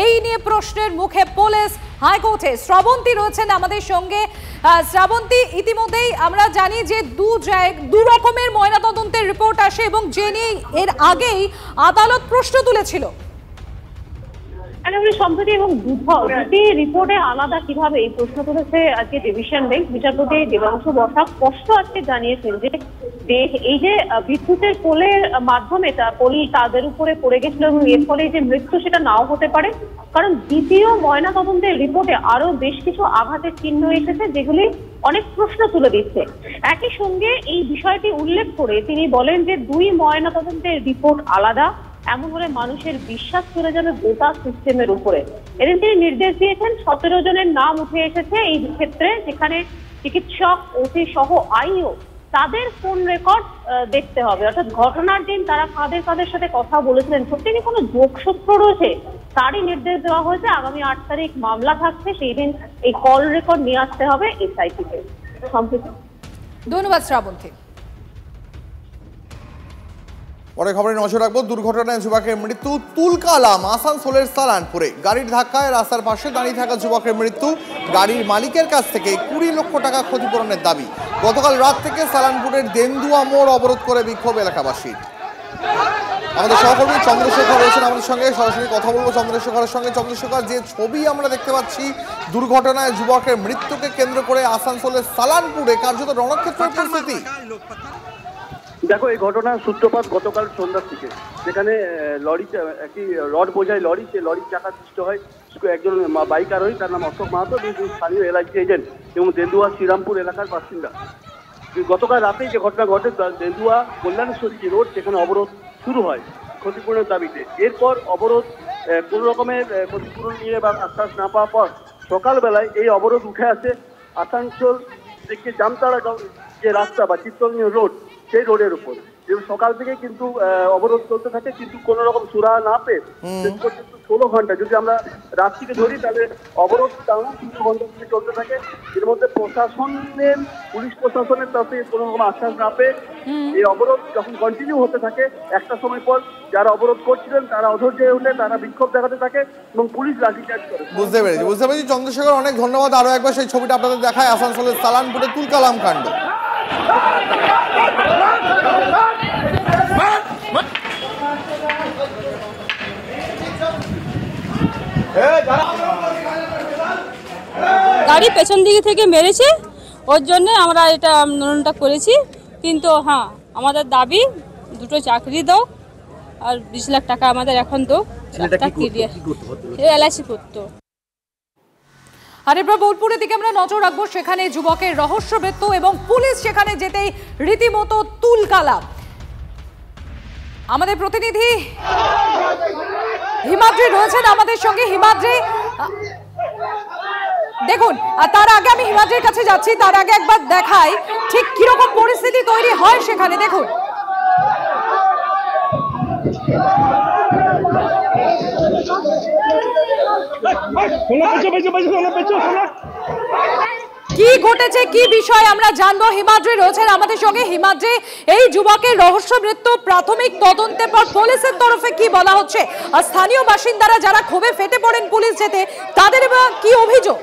এই নিয়ে প্রশ্নের মুখে পুলিশ হাইকোর্টে। শ্রাবন্তী রয়েছেন আমাদের সঙ্গে। শ্রাবন্তী, ইতিমধ্যেই আমরা জানি যে দু রকমের ময়নাতদন্তের রিপোর্ট আসে এবং যে নিয়ে এর আগেই আদালত প্রশ্ন তুলেছিল। সম্প্রতি এবং দুটি রিপোর্টে আলাদা কিভাবে এই প্রশ্ন তুলেছে আজকে ডিভিশন বেঞ্চ। বিচারপতি দেবাংশু বসাক স্পষ্ট আজকে জানিয়েছেন যে এই যে বিদ্যুতের পোলের মাধ্যমে পোল তাদের উপরে পড়ে গেছিল এবং এর ফলে যে মৃত্যু সেটা নাও হতে পারে, কারণ দ্বিতীয় ময়নাতদন্তের রিপোর্টে আরো বেশ কিছু আঘাতের চিহ্ন এসেছে যেগুলি অনেক প্রশ্ন তুলে দিচ্ছে। একই সঙ্গে এই বিষয়টি উল্লেখ করে তিনি বলেন যে 2 ময়নাতদন্তের রিপোর্ট আলাদা, এমন হলে মানুষের বিশ্বাস চলে যাবে গোটা সিস্টেমের উপরে। এদিন তিনি নির্দেশ দিয়েছেন 17 জনের নাম উঠে এসেছে এই ক্ষেত্রে, যেখানে চিকিৎসক, ওসি সহ আইও তাদের ফোন রেকর্ড দেখতে হবে, অর্থাৎ ঘটনার দিন তারা কাদের কাদের সাথে কথা বলেছিলেন, সত্যি কি কোনো যোগসূত্র রয়েছে তারই নির্দেশ দেওয়া হয়েছে। আগামী 8 তারিখ মামলা থাকছে, সেই দিন এই কল রেকর্ড নিয়ে আসতে হবে এসআইটিতে। ধন্যবাদ শ্রাবন্তী। পরে খবরে নজর রাখবো, দুর্ঘটনায় যুবকের মৃত্যু তুলকালাম আসানসোলের সালানপুরে। গাড়ির ধাক্কায় রাস্তার পাশে দাঁড়িয়ে থাকা যুবকের মৃত্যু, গাড়ির মালিকের কাছ থেকে 20 লক্ষ টাকা ক্ষতিপূরণের দাবি। গতকাল রাত থেকে সালানপুরের দেন্দুয়া মোড় অবরোধ করে বিক্ষোভ এলাকাবাসীর। আমাদের সহকর্মী চন্দ্রশেখর রয়েছেন আমাদের সঙ্গে, সরাসরি কথা বলবো চন্দ্রশেখরের সঙ্গে। চন্দ্রশেখর, যে ছবি আমরা দেখতে পাচ্ছি দুর্ঘটনায় যুবকের মৃত্যুকে কেন্দ্র করে আসানসোলের সালানপুরে কার্যত রণক্ষেত্রের পরিস্থিতি। দেখো, এই ঘটনার সূত্রপাত গতকাল সন্ধ্যার থেকে, যেখানে লরি একটি রড বোঝাই লরি, সেই লরির চাকা সৃষ্ট হয় একজন বাইক আরোহী, তার নাম অশোক মাহাতো, স্থানীয় এলআইসি এজেন্ট এবং দেন্দুয়া শ্রীরামপুর এলাকার বাসিন্দা। গতকাল রাতেই যে ঘটনা ঘটে, দেন্দুয়া কল্যাণেশ্বরী যে রোড, সেখানে অবরোধ শুরু হয় ক্ষতিপূরণের দাবিতে। এরপর অবরোধ কোনো রকমের ক্ষতিপূরণ নিয়ে বা আশ্বাস না পাওয়ার পর সকালবেলায় এই অবরোধ উঠে আসে আসানসোল থেকে জামতারা যে রাস্তা বা চিত্তরঞ্জন রোড, সেই রোডের উপর। সকাল থেকে কিন্তু অবরোধ চলতে থাকে, কিন্তু কোনো রকম সুরা না পেয়ে শেষ পর্যন্ত 16 ঘন্টা, যদি আমরা রাত থেকে ধরি তাহলে অবরোধ টানা 16 ঘন্টা ধরে চলতে থাকে। এর মধ্যে প্রশাসনের, পুলিশ প্রশাসনের কাছে কোনো রকম আশ্বাস না পেয়ে এই অবরোধ যখন কন্টিনিউ হতে থাকে, একটা সময় পর যারা অবরোধ করছিলেন তারা অধৈর্য হয়ে উঠে তারা বিক্ষোভ দেখাতে থাকে এবং পুলিশ লাঠিচার্জ করে। বুঝতে পেরেছি চন্দ্রশেখর, অনেক ধন্যবাদ। আরো একবার সেই ছবিটা আপনাদের দেখায়, আসানসোলের সালানপুরে তুলকালাম কাণ্ড। গাড়ি পেছন দিকে থেকে মেরেছে, ওর জন্য আমরা এটা আন্দোলনটা করেছি। কিন্তু হ্যাঁ, আমাদের দাবি 2টো চাকরি দাও আর 20 লাখ টাকা আমাদের এখন দাও। এলআইসি করতো। আর এবার বোলপুরের দিকে আমরা নজর রাখবো, সেখানে যুবকের রহস্য মৃত্যু এবং পুলিশ সেখানে যেতেই রীতিমতো তুলকালা। আমাদের প্রতিনিধি হিমাদ্রি রয়েছেন আমাদের সঙ্গে। হিমাদ্রি, দেখুন, তার আগে আমি হিমাদ্রির কাছে যাচ্ছি, তার আগে একবার দেখাই ঠিক কিরকম পরিস্থিতি তৈরি হয় সেখানে। দেখুন, কি ঘটেছে, কি বিষয় আমরা জানবো। হিমাদ্রি রয়েছেন আমাদের সঙ্গে। হিমাদ্রি, এই যুবকের রহস্য মৃত্যু প্রাথমিক তদন্তের পর পুলিশের তরফে কি বলা হচ্ছে, আর স্থানীয় বাসিন্দারা যারা ক্ষোভে ফেটে পড়েন পুলিশ যেতে, তাদের কি অভিযোগ?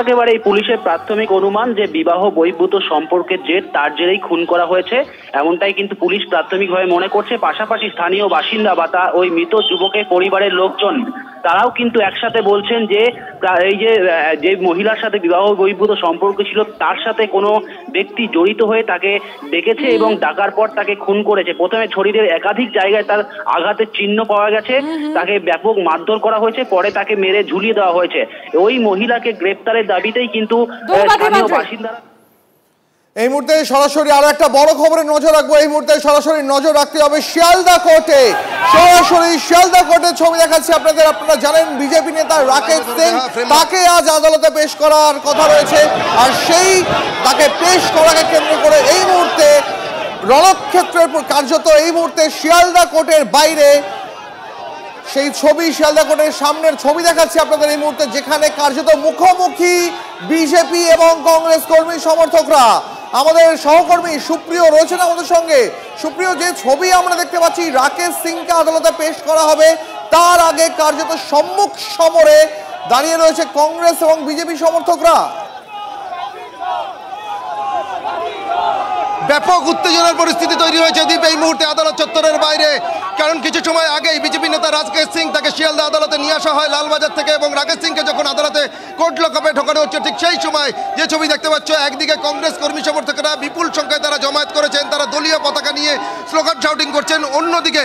একেবারে এই পুলিশের প্রাথমিক অনুমান যে বিবাহ বহির্ভূত সম্পর্কের জের, তার জেরেই খুন করা হয়েছে, এমনটাই কিন্তু পুলিশ প্রাথমিকভাবে মনে করছে। পাশাপাশি স্থানীয় বাসিন্দা বা ওই মৃত যুবকের পরিবারের লোকজন, তারাও কিন্তু একসাথে বলছেন যে এই যে মহিলার সাথে বিবাহ বহির্ভূত সম্পর্ক ছিল, তার সাথে কোনো ব্যক্তি জড়িত হয়ে তাকে ডেকেছে এবং ডাকার পর তাকে খুন করেছে। প্রথমে শরীরের একাধিক জায়গায় তার আঘাতের চিহ্ন পাওয়া গেছে, তাকে ব্যাপক মারধর করা হয়েছে, পরে তাকে মেরে ঝুলিয়ে দেওয়া হয়েছে। ওই মহিলাকে গ্রেপ্তারের দাবিতেই কিন্তু স্থানীয় বাসিন্দারা। এই মুহূর্তে সরাসরি আরো একটা বড় খবরে নজর রাখবো। এই মুহূর্তে সরাসরি নজর রাখতে হবে শিয়ালদা কোর্টে। সরাসরি শিয়ালদা কোর্টের ছবি দেখাচ্ছি আপনাদের। আপনারা জানেন বিজেপি নেতা রাকেশ সিং, তাকে আজ আদালতে পেশ করার কথা রয়েছে, আর সেই তাকে পেশ করাকে কেন্দ্র করে এই মুহূর্তে রণক্ষেত্রের কার্যত এই মুহূর্তে শিয়ালদা কোর্টের বাইরে সেই ছবি শিয়ালদা কোর্টের সামনের ছবি দেখাচ্ছি আপনাদের এই মুহূর্তে, যেখানে কার্যত মুখোমুখি বিজেপি এবং কংগ্রেস কর্মী সমর্থকরা। আমাদের সহকর্মী সুপ্রিয় রয়েছেন আমাদের সঙ্গে। সুপ্রিয়, যে ছবি আমরা দেখতে পাচ্ছি রাকেশ সিংকে আদালতে পেশ করা হবে, তার আগে কার্যত সম্মুখ সমরে দাঁড়িয়ে রয়েছে কংগ্রেস এবং বিজেপি সমর্থকরা। ব্যাপক উত্তেজনার পরিস্থিতি তৈরি হয়েছে দীপ এই মুহূর্তে আদালত চত্বরের বাইরে, কারণ কিছু সময় আগেই বিজেপি নেতা রাকেশ সিং তাকে শিয়ালদা আদালতে নিয়ে আসা হয় লালবাজার থেকে, এবং রাকেশ সিংকে যখন আদালতে কোর্ট লকআপে ঢোকানো হচ্ছে ঠিক সেই সময় যে ছবি দেখতে পাচ্ছ, একদিকে কংগ্রেস কর্মী সমর্থকেরা বিপুল সংখ্যায় তারা জমায়েত করেছেন, তারা দলীয় পতাকা নিয়ে স্লোগান শাউটিং করছেন। অন্যদিকে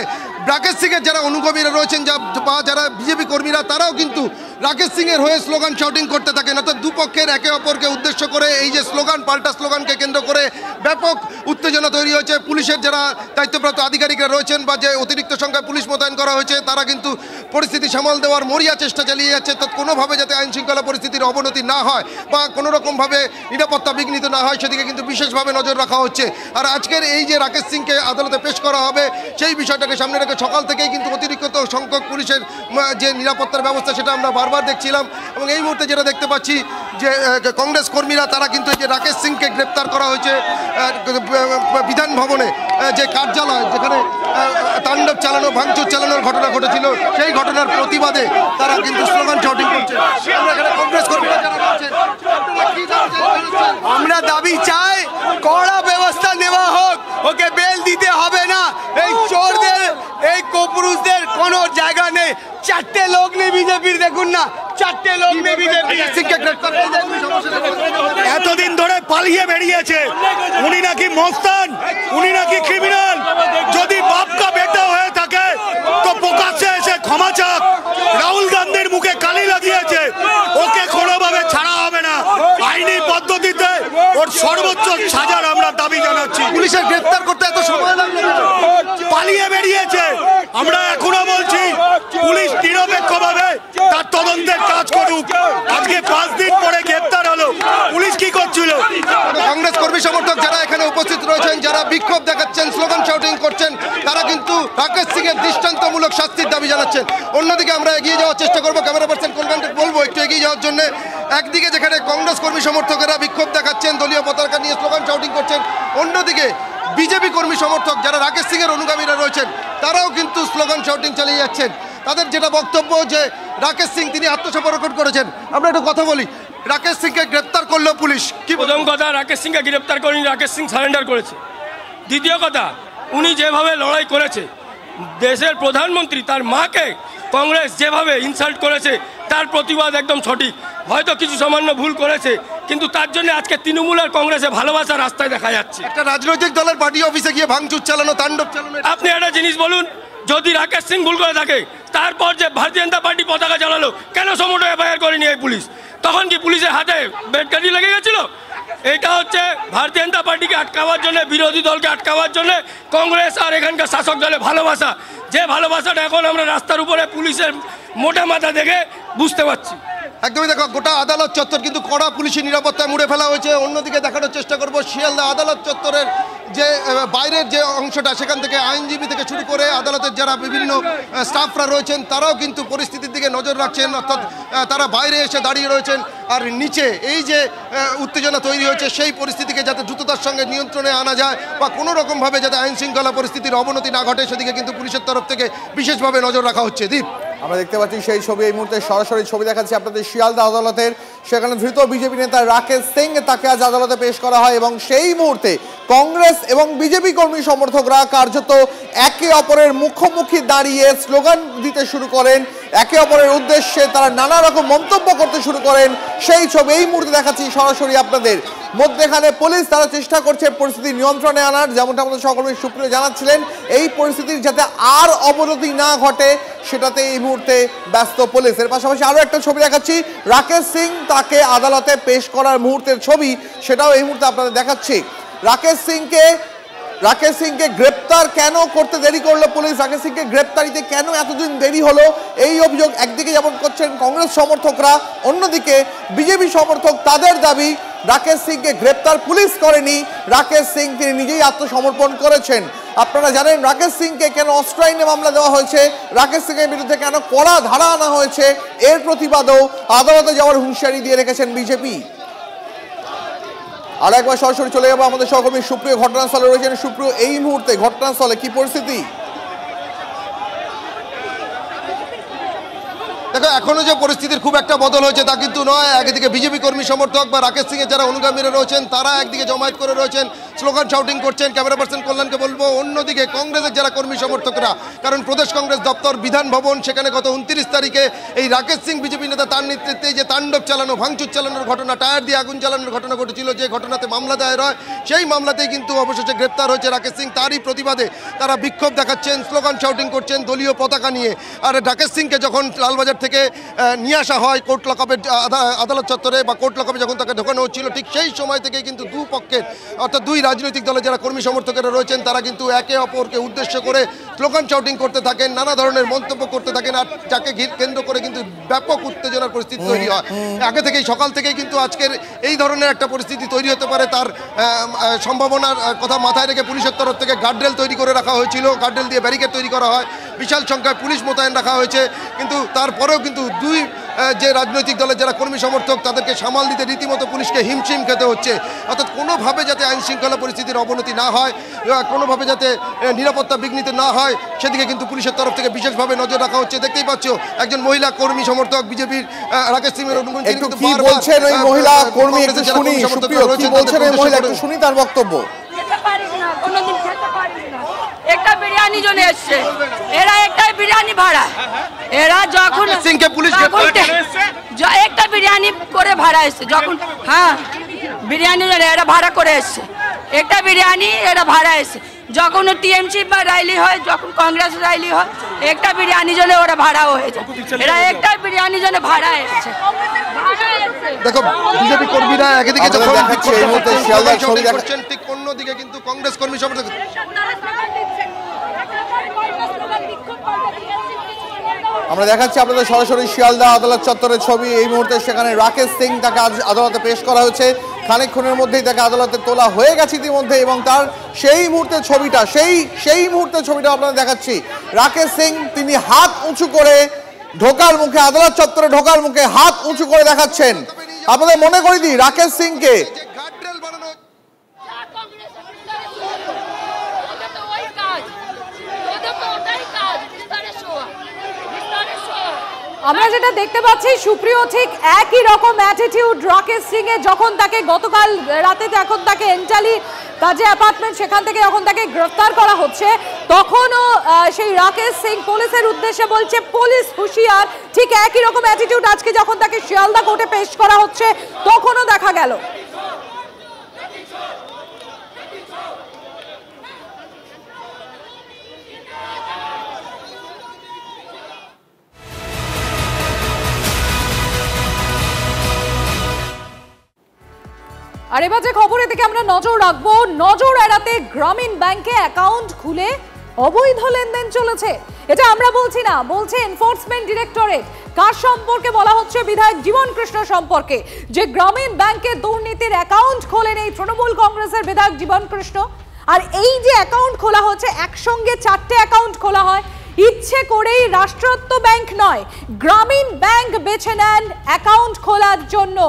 রাকেশ সিংয়ের যারা অনুগামীরা রয়েছেন বা যারা বিজেপি কর্মীরা, তারাও কিন্তু রাকেশ সিংয়ের হয়ে স্লোগান শাউটিং করতে থাকেন। অর্থাৎ দুপক্ষের একে অপরকে উদ্দেশ্য করে এই যে স্লোগান, পাল্টা স্লোগানকে কেন্দ্র করে ব্যাপক উত্তেজনা তৈরি হয়েছে। পুলিশের যারা দায়িত্বপ্রাপ্ত আধিকারিকরা রয়েছেন বা যে অতিরিক্ত সংখ্যায় পুলিশ মোতায়েন করা হয়েছে, তারা কিন্তু পরিস্থিতি সামাল দেওয়ার মরিয়া চেষ্টা চালিয়ে যাচ্ছে, কোনোভাবে যাতে আইন শৃঙ্খলা পরিস্থিতির অবনতি না হয় বা কোনো রকমভাবে নিরাপত্তা বিঘ্নিত না হয় সেদিকে কিন্তু বিশেষভাবে নজর রাখা হচ্ছে। আর আজকের এই যে রাকেশ সিংকে আদালতে পেশ করা হবে, সেই বিষয়টাকে সামনে রেখে সকাল থেকেই কিন্তু অতিরিক্ত সংখ্যক পুলিশের যে নিরাপত্তার ব্যবস্থা সেটা আমরা বারবার দেখছিলাম। এবং এই মুহূর্তে যেটা দেখতে পাচ্ছি যে কংগ্রেস কর্মীরা তারা কিন্তু এই যে রাকেশ সিংকে গ্রেপ্তার করা হয়েছে বিধান ভবনে, যে কার্যালয় যেখানে তাণ্ডব চালানো, ভাঙচুর চালানোর ঘটনা ঘটেছিল, সেই ঘটনার প্রতিবাদে তারা কিন্তু স্লোগান শাউটিং করছে। কংগ্রেস কর্মীরা যারা রয়েছেন, আমরা দাবি চাই কড়া ব্যবস্থা নেওয়া হোক, ওকে বেল দিতে হবে না। এই চোরদের, এই কোপুরুষদের কোনো জায়গা নেই। চারটে লোক নেই বিজেপির, দেখুন না, চারটে লোক নেই বিজেপি। এতদিন ধরে পালিয়ে বেরিয়েছে, উনি নাকি মস্তান, উনি নাকি ক্রিমিনাল। যদি বাপ কা বেটা হয়ে থাকে তো প্রকাশ্যে এসে ক্ষমা চাক। রাহুল গান্ধীর মুখে কালি লাগিয়েছে, ওকে কোনোভাবে ছাড়া হবে না। আইনি পদ্ধতিতে ওর সর্বোচ্চ সাজার আমরা দাবি জানাচ্ছি। পুলিশের গ্রেপ্তার করতে এত সময় লাগলো, পালিয়ে বেরিয়েছে। আমরা এখনো বলছি পুলিশ নিরপেক্ষভাবে তার তদন্তের কাজ করুক। আজকে 5 দিন পরে গ্রেপ্তার হলো, পুলিশ কি করছিল? কংগ্রেস কর্মী সমর্থক যারা এখানে উপস্থিত রয়েছেন, যারা বিক্ষোভ দেখাচ্ছেন, স্লোগান শাউটিং করছেন, তারা কিন্তু রাকেশ সিং এর দৃষ্টান্তমূলক শাস্তির দাবি জানাচ্ছেন। অন্যদিকে আমরা এগিয়ে যাওয়ার চেষ্টা করবো, ক্যামেরা পার্সন কল্যাণকে বলবো একটু এগিয়ে যাওয়ার জন্য। একদিকে যেখানে কংগ্রেস কর্মী সমর্থকেরা বিক্ষোভ দেখাচ্ছেন, দলীয় পতাকা নিয়ে স্লোগান শাউটিং করছেন, অন্যদিকে বিজেপি কর্মী সমর্থক যারা রাকেশ সিং এর অনুগামীরা রয়েছেন, তারাও কিন্তু স্লোগান শাউটিং চালিয়ে যাচ্ছেন। তাদের যেটা বক্তব্য যে রাকেশ সিং তিনি আত্মসমর্পণ করেছেন। আমরা একটু কথা বলি, রাকেশ সিংকে গ্রেপ্তার করলো পুলিশ, কি প্রথম কথা, রাকেশ সিংকে গ্রেপ্তার করেনি, রাকেশ সিং সারেন্ডার করেছে। দ্বিতীয় কথা, উনি যেভাবে লড়াই করেছে, দেশের প্রধানমন্ত্রী তার মাকে কংগ্রেস যেভাবে ইনসাল্ট করেছে, তার প্রতিবাদ একদম সঠিক। হয়তো কিছু সামান্য ভুল করেছে, কিন্তু তার জন্য আজকে তৃণমূল আর কংগ্রেসে ভালোবাসা রাস্তায় দেখা যাচ্ছে। একটা রাজনৈতিক দলের পার্টি অফিসে গিয়ে ভাঙচুর চালানো, তাণ্ডব চালানো। আপনি একটা জিনিস বলুন, যদি রাকেশ সিং ভুল করে থাকে, তারপর যে ভারতীয় জনতা পার্টি পতাকা জ্বালালো, কেন সমটো এফআইআর করেনি এই পুলিশ? তখন কি পুলিশের হাতে বেটকাঠি লেগে গেছিল? এটা হচ্ছে ভারতীয় জনতা পার্টিকে আটকাবার জন্য, বিরোধী দলকে আটকাবার জন্য কংগ্রেস আর এখানকার শাসক দলের ভালোবাসা, যে ভালোবাসাটা এখন আমরা রাস্তার উপরে পুলিশের মোটা মাথা দেখে বুঝতে পারছি। একদমই দেখো, গোটা আদালত চত্বর কিন্তু কড়া পুলিশি নিরাপত্তায় মুড়ে ফেলা হয়েছে। অন্যদিকে দেখানোর চেষ্টা করবো শিয়ালদা আদালত চত্বরের যে বাইরের যে অংশটা, সেখান থেকে আইনজীবী থেকে শুরু করে আদালতের যারা বিভিন্ন স্টাফরা রয়েছেন, তারাও কিন্তু পরিস্থিতির দিকে নজর রাখছেন। অর্থাৎ তারা বাইরে এসে দাঁড়িয়ে রয়েছেন, আর নিচে এই যে উত্তেজনা তৈরি হয়েছে, সেই পরিস্থিতিকে যাতে দ্রুততার সঙ্গে নিয়ন্ত্রণে আনা যায় বা কোনো রকমভাবে যাতে আইন শৃঙ্খলা পরিস্থিতির অবনতি না ঘটে, সেদিকে কিন্তু পুলিশের তরফ থেকে বিশেষভাবে নজর রাখা হচ্ছে। দীপ, আমরা দেখতে পাচ্ছি সেই ছবি এই মুহূর্তে সরাসরি ছবি দেখাচ্ছি আপনাদের শিয়ালদা আদালতের। সেখানে ধৃত বিজেপি নেতা রাকেশ সিং, তাকে আজ আদালতে পেশ করা হয় এবং সেই মুহূর্তে কংগ্রেস এবং বিজেপি কর্মী সমর্থকরা কার্যত একে অপরের মুখোমুখি দাঁড়িয়ে স্লোগান দিতে শুরু করেন, একে অপরের উদ্দেশ্যে তারা নানা রকম মন্তব্য করতে শুরু করেন। সেই ছবি এই মুহূর্তে দেখাচ্ছি সরাসরি আপনাদের। মধ্যেখানে পুলিশ তারা চেষ্টা করছে পরিস্থিতি নিয়ন্ত্রণে আনার, যেমনটা আমাদের সহকর্মী সুপ্রিয় জানাচ্ছিলেন, এই পরিস্থিতির যাতে আর অবনতি না ঘটে সেটাতে এই মুহূর্তে ব্যস্ত পুলিশ। এর পাশাপাশি আরও একটা ছবি দেখাচ্ছি, রাকেশ সিং তাকে আদালতে পেশ করার মুহূর্তের ছবি, সেটাও এই মুহূর্তে আপনাদের দেখাচ্ছি। রাকেশ সিংকে গ্রেপ্তার কেন করতে দেরি করলো পুলিশ, রাকেশ সিংকে গ্রেপ্তারিতে কেন এতদিন দেরি হলো, এই অভিযোগ একদিকে যেমন করছেন কংগ্রেস সমর্থকরা, অন্যদিকে বিজেপি সমর্থক তাদের দাবি রাকেশ সিংকে গ্রেপ্তার পুলিশ করেনি, রাকেশ সিং তিনি নিজেই আত্মসমর্পণ করেছেন। আপনারা জানেন রাকেশ সিংকে কেন অস্ত্র আইনে মামলা দেওয়া হয়েছে, রাকেশ সিংয়ের বিরুদ্ধে কেন কড়া ধারা আনা হয়েছে, এর প্রতিবাদেও আদালতে যাওয়ার হুঁশিয়ারি দিয়ে রেখেছেন বিজেপি। আর একবার সরাসরি চলে যাবো আমাদের সহকর্মী সুপ্রিয় ঘটনাস্থলে রয়েছেন। সুপ্রিয়, এই মুহূর্তে ঘটনাস্থলে কি পরিস্থিতি? দেখো, এখনো যে পরিস্থিতির খুব একটা বদল হয়েছে তা কিন্তু নয়। একদিকে বিজেপি কর্মী সমর্থক বা রাকেশ সিংয়ের যারা অনুগামীরা রয়েছেন তারা একদিকে জমায়েত করে রয়েছেন, স্লোগান শাউটিং করছেন। ক্যামেরা পার্সন কল্যাণকে বলবো, অন্যদিকে কংগ্রেসের যারা কর্মী সমর্থকরা, কারণ প্রদেশ কংগ্রেস দপ্তর বিধান ভবন, সেখানে গত 29 তারিখে এই রাকেশ সিং বিজেপি নেতা তার নেতৃত্বে যে তাণ্ডব চালানো, ভাঙচুর চালানোর ঘটনা, টায়ার দিয়ে আগুন চালানোর ঘটনা ঘটেছিল, যে ঘটনাতে মামলা দায়ের হয়, সেই মামলাতেই কিন্তু অবশেষে গ্রেপ্তার হয়েছে রাকেশ সিং। তারই প্রতিবাদে তারা বিক্ষোভ দেখাচ্ছেন, স্লোগান শাউটিং করছেন দলীয় পতাকা নিয়ে। আর রাকেশ সিংকে যখন লালবাজার থেকে নিয়ে আসা হয় কোর্ট লকআপের আদালত চত্বরে বা কোর্ট লকআপে যখন তাকে ঢোকানো হচ্ছিল, ঠিক সেই সময় থেকেই কিন্তু দুপক্ষের অর্থাৎ দুই রাজনৈতিক দলের যারা কর্মী সমর্থকেরা রয়েছেন তারা কিন্তু একে অপরকে উদ্দেশ্য করে স্লোগান শাউটিং করতে থাকেন, নানা ধরনের মন্তব্য করতে থাকেন, আর যাকে কেন্দ্র করে কিন্তু ব্যাপক উত্তেজনার পরিস্থিতি তৈরি হয়। আগে থেকেই, সকাল থেকেই কিন্তু আজকের এই ধরনের একটা পরিস্থিতি তৈরি হতে পারে তার সম্ভাবনার কথা মাথায় রেখে পুলিশের তরফ থেকে গার্ডরেল তৈরি করে রাখা হয়েছিল, গার্ডরেল দিয়ে ব্যারিকেড তৈরি করা হয়, বিশাল সংখ্যায় পুলিশ মোতায়েন রাখা হয়েছে। কিন্তু তারপরেও কিন্তু দুই যে রাজনৈতিক দলের যারা কর্মী সমর্থক তাদেরকে সামাল দিতে রীতিমতো পুলিশকে হিমশিম খেতে হচ্ছে। অর্থাৎ কোনোভাবে যাতে আইন শৃঙ্খলা পরিস্থিতির অবনতি না হয়, কোনোভাবে যাতে নিরাপত্তা বিঘ্নিত না হয়, সেদিকে কিন্তু পুলিশের তরফ থেকে বিশেষভাবে নজর রাখা হচ্ছে। দেখতেই পাচ্ছ একজন মহিলা কর্মী সমর্থক বিজেপির রাকেশ সিংয়ের অনুমতি কিন্তু কি বলছেন ওই মহিলা কর্মী, একটু শুনি। সুপ্রিয়, কি বলছেন ওই মহিলা, একটু শুনি তার বক্তব্য। একটা বিরিয়ানি জন্য এসছে, এরা একটাই বিরিয়ানি ভাড়া, এরা যখন সিংকে পুলিশ একটা বিরিয়ানি করে ভাড়া এসছে, যখন হ্যাঁ বিরিয়ানি জন্য এরা ভাড়া করে এসছে, একটা বিরিয়ানি এরা ভাড়া এসছে। যখন টিএমসি বা র্যালি হয়, যখন কংগ্রেস র্যালি হয়, একটা বিরিয়ানি জন্য ওরা ভাড়াও হয়েছে, এরা একটা বিরিয়ানি জন্য ভাড়া এসছে। দেখো, বিজেপি কর্মীরা একদিকে যখন দেখাচ্ছে এই মুহূর্তে শিয়ালদার ছবি দেখাচ্ছেন, ঠিক অন্যদিকে কিন্তু কংগ্রেস কর্মী সমর্থক আমরা দেখাচ্ছি আপনাদের সরাসরি শিয়ালদা আদালত চত্বরের ছবি। এই মুহূর্তে সেখানে রাকেশ সিং, তাকে আদালতে পেশ করা হয়েছে, খানিকক্ষণের মধ্যেই তাকে আদালতে তোলা হয়ে গেছে ইতিমধ্যে, এবং তার সেই মুহূর্তের ছবিটা সেই মুহূর্তের ছবিটা আপনাদের দেখাচ্ছি। রাকেশ সিং তিনি হাত উঁচু করে ঢোকার মুখে, আদালত চত্বরে ঢোকার মুখে হাত উঁচু করে দেখাচ্ছেন। আপনাদের মনে করে দিই, রাকেশ সিংকে আমরা যেটা দেখতে পাচ্ছি সুপ্রিয়, ঠিক একই রকম অ্যাটিটিউড রাকেশ সিং এর, যখন তাকে গতকাল রাতে যখন তাকে এনটালি তার যে অ্যাপার্টমেন্ট সেখান থেকে যখন তাকে গ্রেফতার করা হচ্ছে, তখনও সেই রাকেশ সিং পুলিশের উদ্দেশ্যে বলছে পুলিশ হুঁশিয়ার। ঠিক একই রকম অ্যাটিটিউড আজকে যখন তাকে শিয়ালদা কোর্টে পেশ করা হচ্ছে তখনও দেখা গেল। আর এবার যে খবরের দিকে আমরা নজর রাখবো, নজর এড়াতে গ্রামীণ ব্যাংকে অ্যাকাউন্ট খুলে অবৈধ লেনদেন চলেছে। এটা আমরা বলছি না, বলছে এনফোর্সমেন্ট ডিরেক্টরেট। কার সম্পর্কে বলা হচ্ছে? বিধায়ক জীবন কৃষ্ণ সম্পর্কে, যে গ্রামীণ ব্যাংকে দুর্নীতির অ্যাকাউন্ট খোলেন এই তৃণমূল কংগ্রেসের বিধায়ক জীবন কৃষ্ণ। আর এই যে অ্যাকাউন্ট খোলা হচ্ছে, একসঙ্গে 4টে অ্যাকাউন্ট খোলা হয়, ইচ্ছে করেই রাষ্ট্রায়ত্ত ব্যাংক নয়, গ্রামীণ ব্যাংক বেছে নেন অ্যাকাউন্ট খোলার জন্য।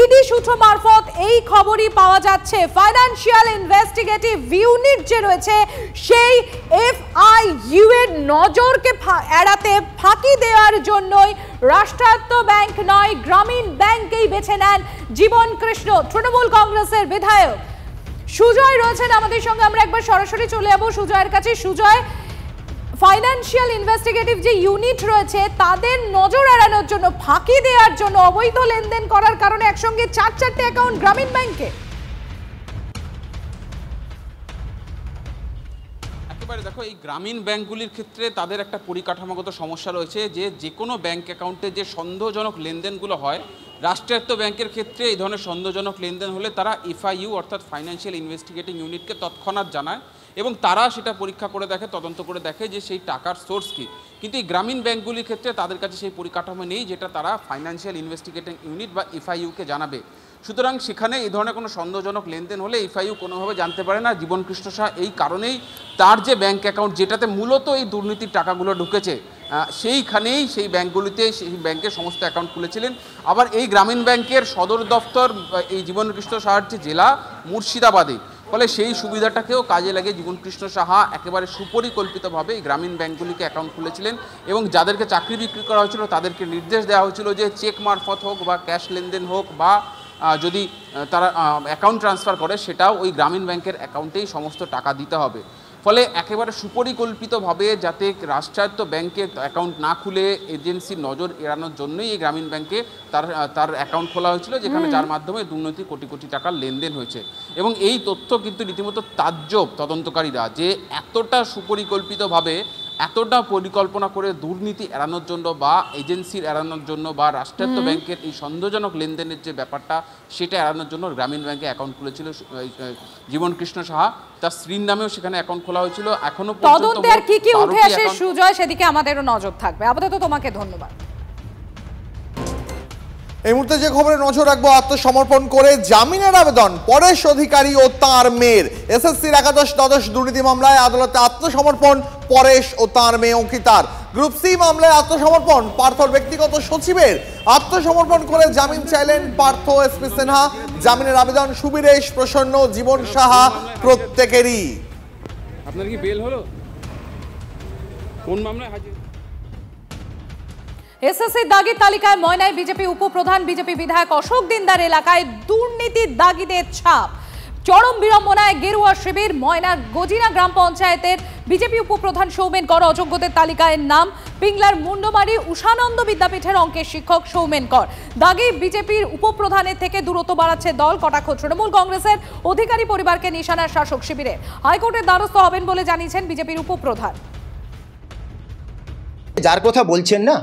ইডি সূত্র মারফত এই খবরই পাওয়া যাচ্ছে। ফাইন্যান্সিয়াল ইনভেস্টিগেটিভ ইউনিট যে রয়েছে, সেই FIU এর নজরকে এড়াতে, ফাঁকি দেওয়ার জন্যই রাষ্ট্রায়ত্ত ব্যাংক নয়, গ্রামীণ ব্যাংকেই বেছে নেন জীবন কৃষ্ণ, তৃণমূল কংগ্রেসের বিধায়ক। সুজয় রয়েছেন আমাদের সঙ্গে, আমরা একবার সরাসরি চলে যাবো সুজয়ের কাছে। সুজয়, ফাইন্যান্সিয়াল ইনভেস্টিগেটিভ যে ইউনিট রয়েছে তাদের নজর এড়ানোর জন্য, ফাঁকি দেওয়ার জন্য, অবৈধ লেনদেন করার কারণে একসঙ্গে 4টে অ্যাকাউন্ট গ্রামীণ ব্যাংকে। একেবারে দেখো, এই গ্রামীণ ব্যাংকগুলির ক্ষেত্রে তাদের একটা পরিকাঠামোগত সমস্যা রয়েছে, যে কোনো ব্যাংক অ্যাকাউন্টে যে সন্দেহজনক লেনদেনগুলো হয়, রাষ্ট্রায়ত্ত ব্যাংকের ক্ষেত্রে এই ধরনের সন্দেহজনক লেনদেন হলে তারা FIU অর্থাৎ ফাইন্যান্সিয়াল ইনভেস্টিগেটিং ইউনিটকে তৎক্ষণাৎ জানায় এবং তারা সেটা পরীক্ষা করে দেখে, তদন্ত করে দেখে যে সেই টাকার সোর্স কী। কিন্তু এই গ্রামীণ ব্যাংকগুলির ক্ষেত্রে তাদের কাছে সেই পরিকাঠামো নেই যেটা তারা ফাইন্যান্সিয়াল ইনভেস্টিগেটিং ইউনিট বা এফআইইউকে জানাবে। সুতরাং সেখানে এই ধরনের কোনো সন্দেহজনক লেনদেন হলে এফআইইউ কোনোভাবে জানতে পারে না। জীবন কৃষ্ণ সাহা এই কারণেই তার যে ব্যাংক অ্যাকাউন্ট যেটাতে মূলত এই দুর্নীতির টাকাগুলো ঢুকেছে সেইখানেই সেই ব্যাংকগুলিতে সেই ব্যাংকের সমস্ত অ্যাকাউন্ট খুলেছিলেন। আবার এই গ্রামীণ ব্যাংকের সদর দফতর এই জীবন কৃষ্ণ সাহার যে জেলা মুর্শিদাবাদে, ফলে সেই সুবিধাটাকেও কাজে লাগিয়ে জীবন কৃষ্ণ সাহা একেবারে সুপরিকল্পিতভাবে এই গ্রামীণ ব্যাংকগুলিকে অ্যাকাউন্ট খুলেছিলেন এবং যাদেরকে চাকরি বিক্রি করা হয়েছিল তাদেরকে নির্দেশ দেওয়া হয়েছিল যে চেক মারফত হোক বা ক্যাশ লেনদেন হোক বা যদি তারা অ্যাকাউন্ট ট্রান্সফার করে সেটাও ওই গ্রামীণ ব্যাংকের অ্যাকাউন্টেই সমস্ত টাকা দিতে হবে। ফলে একেবারে সুপরিকল্পিতভাবে যাতে রাষ্ট্রায়ত্ত ব্যাংকে অ্যাকাউন্ট না খুলে এজেন্সির নজর এড়ানোর জন্যই এই গ্রামীণ ব্যাংকে তার অ্যাকাউন্ট খোলা হয়েছিল, যেখানে যার মাধ্যমে দুর্নীতি কোটি কোটি টাকার লেনদেন হয়েছে। এবং এই তথ্য কিন্তু রীতিমতো তাজ্জব তদন্তকারীরা যে এতটা সুপরিকল্পিতভাবে এতটা পরিকল্পনা করে দুর্নীতি এড়ানোর জন্য বা এজেন্সির এড়ানোর জন্য বা রাষ্ট্রায়ত্ত ব্যাংকের এই সন্দেহজনক লেনদেনের যে ব্যাপারটা সেটা এড়ানোর জন্য গ্রামীণ ব্যাংকে অ্যাকাউন্ট খুলেছিল জীবন কৃষ্ণ সাহা। তার স্ত্রীর নামেও সেখানে অ্যাকাউন্ট খোলা হয়েছিল। এখনো তদন্তে আর কি কি উঠে আসে সুজয়, সেদিকে আমাদেরও নজর থাকবে। আপাতত তোমাকে ধন্যবাদ। এই মুহূর্তে যে খবরে নজর রাখবো, আত্মসমর্পণ করে জামিনের আবেদন পরেশ অধিকারী ও তাঁর মেয়ের। এসএসসির একাদশ দ্বাদশ দুর্নীতি মামলায় আদালতে আত্মসমর্পণ পরেশ ও তাঁর মেয়ে অঙ্কিতার। গ্রুপ সি মামলায় আত্মসমর্পণ পার্থর ব্যক্তিগত সচিবের। আত্মসমর্পণ করে জামিন চাইলেন পার্থ, এসপি সিনহা। জামিনের আবেদন সুবীরেশ, প্রসন্ন, জীবন সাহা প্রত্যেকেরই। আপনার কি বেল হলো? কোন মামলায় হাজির? এসএসসির দাগির তালিকায় ময়নায় বিজেপি উপপ্রধান বিজেপি বিধায়ক অশোক দিনদার এলাকায় দুর্নীতির দাগিদের ছাপ। চরম বিড়ম্বনায় গেরুয়া শিবির। ময়নার গজিনা গ্রাম পঞ্চায়েতের বিজেপি উপপ্রধান সৌমেন কর অযোগ্যদের তালিকায় নাম। পিংলার মুন্ডমারি উষানন্দ বিদ্যাপীঠের অঙ্কের শিক্ষক সৌমেন কর। দাগি বিজেপির উপপ্রধানের থেকে দূরত্ব বাড়াচ্ছে দল। কটাক্ষ তৃণমূল কংগ্রেসের অধিকারী পরিবারকে নিশানার শাসক শিবিরের। হাইকোর্টের দ্বারস্থ হবেন বলে জানিয়েছেন বিজেপির উপপ্রধান। যার কথা বলছেন না,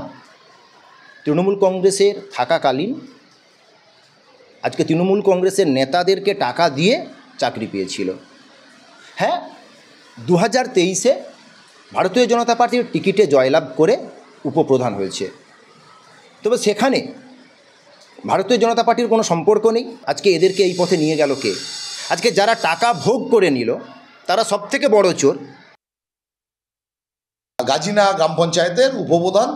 তৃণমূল কংগ্রেসের থাকাকালীন আজকে তৃণমূল কংগ্রেসের নেতাদেরকে টাকা দিয়ে চাকরি পেয়েছিল। হ্যাঁ, 2023-এ ভারতীয় জনতা পার্টির টিকিটে জয়লাভ করে উপপ্রধান হয়েছে। তবে সেখানে ভারতীয় জনতা পার্টির কোনো সম্পর্ক নেই। আজকে এদেরকে এই পথে নিয়ে গেল কে? আজকে যারা টাকা ভোগ করে নিল তারা সবথেকে বড় চোর। গাজিনা গ্রাম পঞ্চায়েতের উপপ্রধান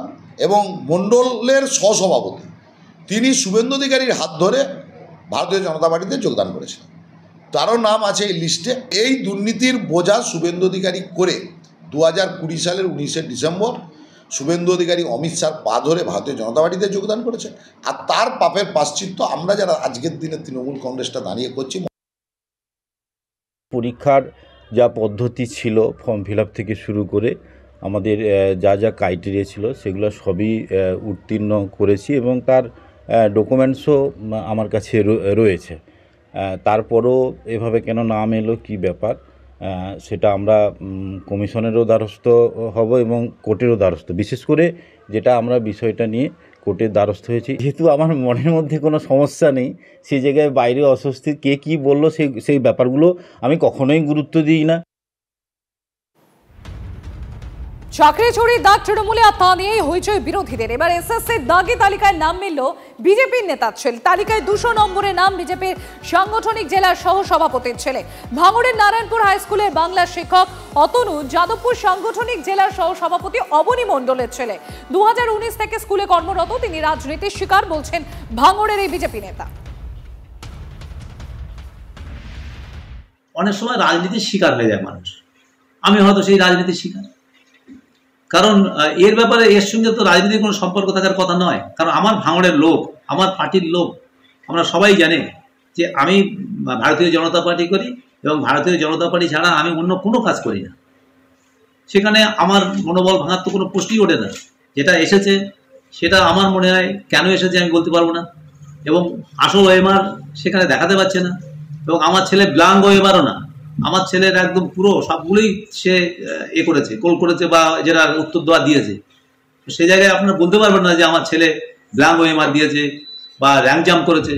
এবং মণ্ডলের সহসভাপতি, তিনি শুভেন্দু অধিকারীর হাত ধরে ভারতীয় জনতা পার্টিতে যোগদান করেছেন। তারও নাম আছে এই লিস্টে। এই দুর্নীতির বোঝা শুভেন্দু অধিকারী করে 2020 সালের 19শে ডিসেম্বর শুভেন্দু অধিকারী অমিত শাহর পা ধরে ভারতীয় জনতা পার্টিতে যোগদান করেছেন। আর তার পাপের প্রায়শ্চিত্ত আমরা যারা আজকের দিনে তৃণমূল কংগ্রেসটা দাঁড়িয়ে করছি। পরীক্ষার যা পদ্ধতি ছিল, ফর্ম ফিল আপ থেকে শুরু করে আমাদের যা যা ক্রাইটেরিয়া ছিল সেগুলো সবই উত্তীর্ণ করেছি এবং তার ডকুমেন্টসও আমার কাছে রয়েছে। তারপরও এভাবে কেন নাম এলো, কী ব্যাপার, সেটা আমরা কমিশনেরও দ্বারস্থ হব এবং কোর্টেরও দ্বারস্থ। বিশেষ করে যেটা আমরা বিষয়টা নিয়ে কোর্টের দ্বারস্থ হয়েছি, যেহেতু আমার মনের মধ্যে কোনো সমস্যা নেই, সেই জায়গায় বাইরে অস্বস্তি কে কী বললো সেই ব্যাপারগুলো আমি কখনোই গুরুত্ব দিই না। চাকরি চুরির দাগ তৃণমূলে আর তা নিয়েই হইচই বিরোধীদের। এবার এসএসসির দাগি তালিকায় নাম মিলল বিজেপির নেতার ছেলে। তালিকায় 200 নম্বরে নাম বিজেপির সাংগঠনিক জেলার সহ সভাপতির ছেলে। ভাঙড়ের নারায়ণপুর হাই স্কুলের বাংলা শিক্ষক অতনু, যাদবপুর সাংগঠনিক জেলার সহ সভাপতি অবনী মণ্ডলের ছেলে। 2019 থেকে স্কুলে কর্মরত তিনি রাজনীতির শিকার বলছেন ভাঙড়ের এই বিজেপি নেতা। অনেক সময় রাজনীতির শিকার হয়ে যায় মানুষ। আমি হয়তো সেই রাজনীতির শিকার, কারণ এর ব্যাপারে এর সঙ্গে তো রাজনীতির কোনো সম্পর্ক থাকার কথা নয়। কারণ আমার ভাঙড়ের লোক, আমার পার্টির লোক, আমরা সবাই জানে যে আমি ভারতীয় জনতা পার্টি করি এবং ভারতীয় জনতা পার্টি ছাড়া আমি অন্য কোনো কাজ করি না। সেখানে আমার মনোবল ভাঙার তো কোনো প্রশ্নই ওঠে না। যেটা এসেছে সেটা আমার মনে হয় কেন এসেছে আমি বলতে পারবো না, এবং আসল ওয়েমার সেখানে দেখাতে পারছে না। এবং আমার ছেলে ব্লাঙ্ক ওয়েমারও না, আমার ছেলের একদম পুরো সবগুলোই সে করেছে, কল করেছে বা যেটা উত্তর দেওয়া দিয়েছে। সেই জায়গায় আপনারা বলতে পারবেন না যে আমার ছেলে ব্ল্যাঙ্ক ওয়েমার দিয়েছে বা র্যাঙ্ক জাম্প করেছে।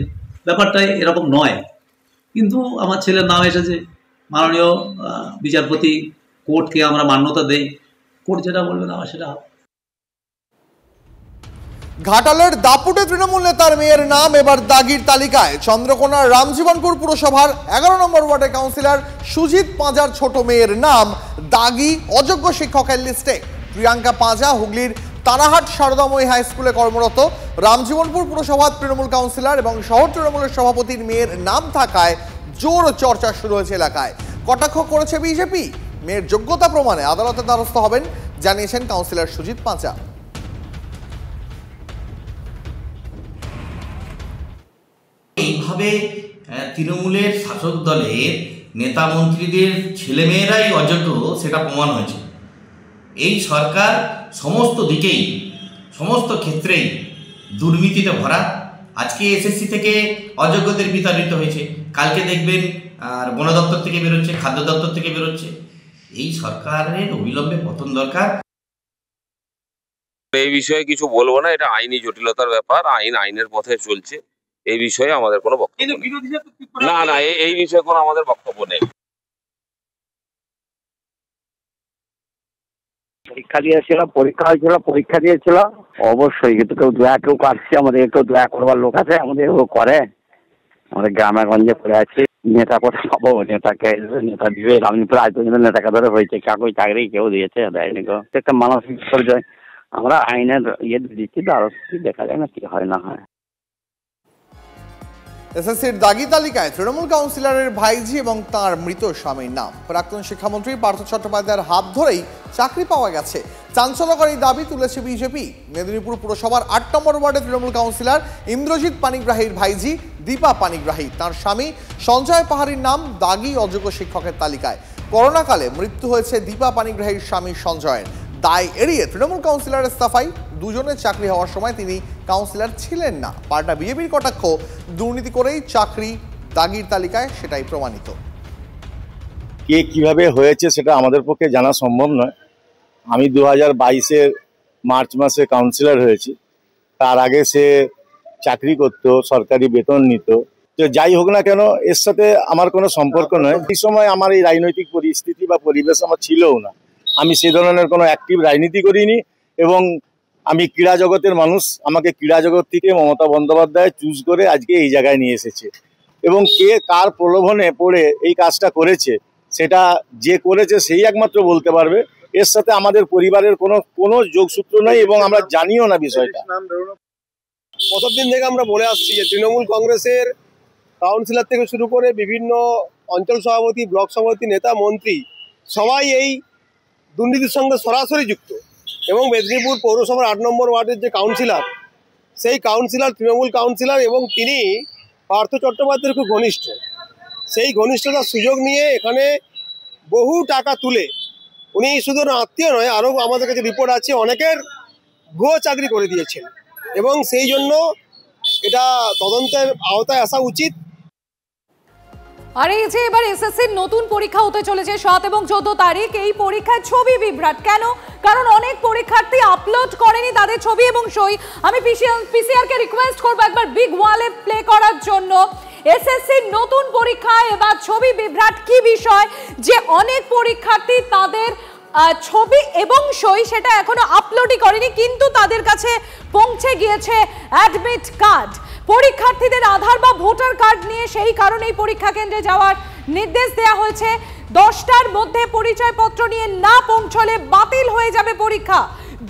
ব্যাপারটা এরকম নয়, কিন্তু আমার ছেলের নাম এসেছে মাননীয় বিচারপতি কোর্টকে আমরা মান্যতা দেই, কোর্ট যেটা বলবেন আমার সেটা হবে। ঘাটালের দাপুটে তৃণমূল নেতার মেয়ের নাম এবার দাগির তালিকায়। চন্দ্রকোনার রামজীবনপুর পুরসভার 11 নম্বর ওয়ার্ডের কাউন্সিলর সুজিত পাঁজার ছোট মেয়ের নাম দাগি অযোগ্য শিক্ষকের লিস্টে। প্রিয়াঙ্কা পাঁজা হুগলির তারাহাট শারদাময়ী হাই স্কুলে কর্মরত। রামজীবনপুর পুরসভার তৃণমূল কাউন্সিলর এবং শহর তৃণমূলের সভাপতির মেয়ের নাম থাকায় জোর চর্চা শুরু হয়েছে এলাকায়। কটাক্ষ করেছে বিজেপি। মেয়ের যোগ্যতা প্রমাণে আদালতের দ্বারস্থ হবেন জানিয়েছেন কাউন্সিলর সুজিত পাঁজা। এইভাবে তৃণমূলের শাসক দলের নেতা মন্ত্রীদের ছেলেমেয়েরাই অযোগ্য সেটা প্রমাণ হয়েছে। এই সরকার সমস্ত দিকেই সমস্ত ক্ষেত্রেই দুর্নীতিতে ভরা। আজকে এসএসসি থেকে অযোগ্যদের বিতাড়িত হয়েছে, কালকে দেখবেন আর বন দপ্তর থেকে বেরোচ্ছে, খাদ্য দপ্তর থেকে বেরোচ্ছে। এই সরকারের অবিলম্বে পতন দরকার। এই বিষয়ে কিছু বলবো না, এটা আইনি জটিলতার ব্যাপার, আইনের পথে চলছে। এই বিষয়ে আমাদের কোনো বক্তব্য নেই। না এই বিষয়ে কোনো আমাদের বক্তব্য নেই। পরীক্ষা দিয়েছিলাম, পরীক্ষা দিয়েছিল অবশ্যই, কিন্তু কেউ কাটছে, আমাদের কেউ দয়া করবার লোক আছে, আমাদের করে, আমাদের গ্রামে গঞ্জে পড়ে আছি। নেতা কোথায় পাবো? নেতা দিবে, আমি প্রায় নেতাকে ধরে হয়েছে, কাকুই চাকরি কেউ দিয়েছে, দেয়নি কেউ। একটা মানসিক পর্যায়ে আমরা আইনের দিচ্ছি, দ্বারস্থ দেখা যায় না কি হয় না হয়। এসএসসির দাগি তালিকায় তৃণমূল কাউন্সিলরের ভাইঝি এবং তার মৃত স্বামীর নাম। প্রাক্তন শিক্ষামন্ত্রী পার্থ চট্টোপাধ্যায়ের হাত ধরেই চাকরি পাওয়া গেছে। চাঞ্চল্যকর দাবি তুলেছে বিজেপি। মেদিনীপুর পুরসভার 8 নম্বর ওয়ার্ডে তৃণমূল কাউন্সিলর ইন্দ্রজিৎ পানিগ্রাহীর ভাইঝি দীপা পানিগ্রাহী, তার স্বামী সঞ্জয় পাহাড়ির নাম দাগি অযোগ্য শিক্ষকের তালিকায়। করোনাকালে মৃত্যু হয়েছে দীপা পানিগ্রাহীর স্বামী সঞ্জয়ের। দায় এড়িয়ে তৃণমূল কাউন্সিলরের সাফাই, দুজনের চাকরি হওয়ার সময় তিনি কাউন্সিলর ছিলেন না। পাল্টা বিজেপির কটাক্ষ, দুর্নীতি করেই চাকরি দাগির তালিকায়, সেটাই প্রমাণিত। কে কিভাবে হয়েছে সেটা আমাদের পক্ষে জানা সম্ভব নয়। আমি 2022-এর মার্চ মাসে কাউন্সিলর হয়েছি। তার আগে সে চাকরি করত, সরকারি বেতন নিত। তো যাই হোক না কেন, এর সাথে আমার কোনো সম্পর্ক নয়। এই সময় আমার এই রাজনৈতিক পরিস্থিতি বা পরিবেশ আমার ছিলও না। আমি সেই ধরনের কোনো অ্যাক্টিভ রাজনীতি করিনি এবং আমি ক্রীড়া জগতের মানুষ। আমাকে ক্রীড়া জগৎ থেকে মমতা বন্দ্যোপাধ্যায় চুজ করে আজকে এই জায়গায় নিয়ে এসেছে। এবং কে কার প্রলোভনে পড়ে এই কাজটা করেছে সেটা যে করেছে সেই একমাত্র বলতে পারবে। এর সাথে আমাদের পরিবারের কোনো যোগসূত্র নেই এবং আমরা জানিও না বিষয়টা। প্রথম দিন থেকে আমরা বলে আসছি যে তৃণমূল কংগ্রেসের কাউন্সিলর থেকে শুরু করে বিভিন্ন অঞ্চল সভাপতি, ব্লক সভাপতি, নেতা, মন্ত্রী সবাই এই দুর্নীতির সঙ্গে সরাসরি যুক্ত। এবং মেদিনীপুর পৌরসভার 8 নম্বর ওয়ার্ডের যে কাউন্সিলর, সেই কাউন্সিলর তৃণমূল কাউন্সিলর এবং তিনি পার্থ চট্টোপাধ্যায়ের খুব ঘনিষ্ঠ। সেই ঘনিষ্ঠতার সুযোগ নিয়ে এখানে বহু টাকা তুলে উনি শুধু আত্মীয় নয়, আরও আমাদের কাছে রিপোর্ট আছে অনেকের ভুয়ো চাকরি করে দিয়েছেন এবং সেই জন্য এটা তদন্তের আওতায় আসা উচিত। আর এই যে এবার এসএসসির নতুন পরীক্ষা হতে চলেছে 7 এবং 14 তারিখ, এই পরীক্ষায় ছবি বিভ্রাট কেন? কারণ অনেক পরীক্ষার্থী আপলোড করেনি তাদের ছবি এবং সই। আমি পিসিআর কে রিকোয়েস্ট করব একবার বিগ ওয়ালে প্লে করার জন্য। এসএসসির নতুন পরীক্ষায় এবার ছবি বিভ্রাট কি বিষয় যে অনেক পরীক্ষার্থী তাদের ছবি এবং সই সেটা এখনো আপলোডই করেনি, কিন্তু তাদের কাছে পৌঁছে গিয়েছে অ্যাডমিট কার্ড। পরীক্ষার্থীদের আধার বা ভোটার কার্ড নিয়ে সেই কারণেই পরীক্ষা কেন্দ্রে যাওয়ার নির্দেশ দেওয়া হয়েছে। 10টার মধ্যে পরিচয়পত্র নিয়ে না পৌঁছলে বাতিল হয়ে যাবে পরীক্ষা।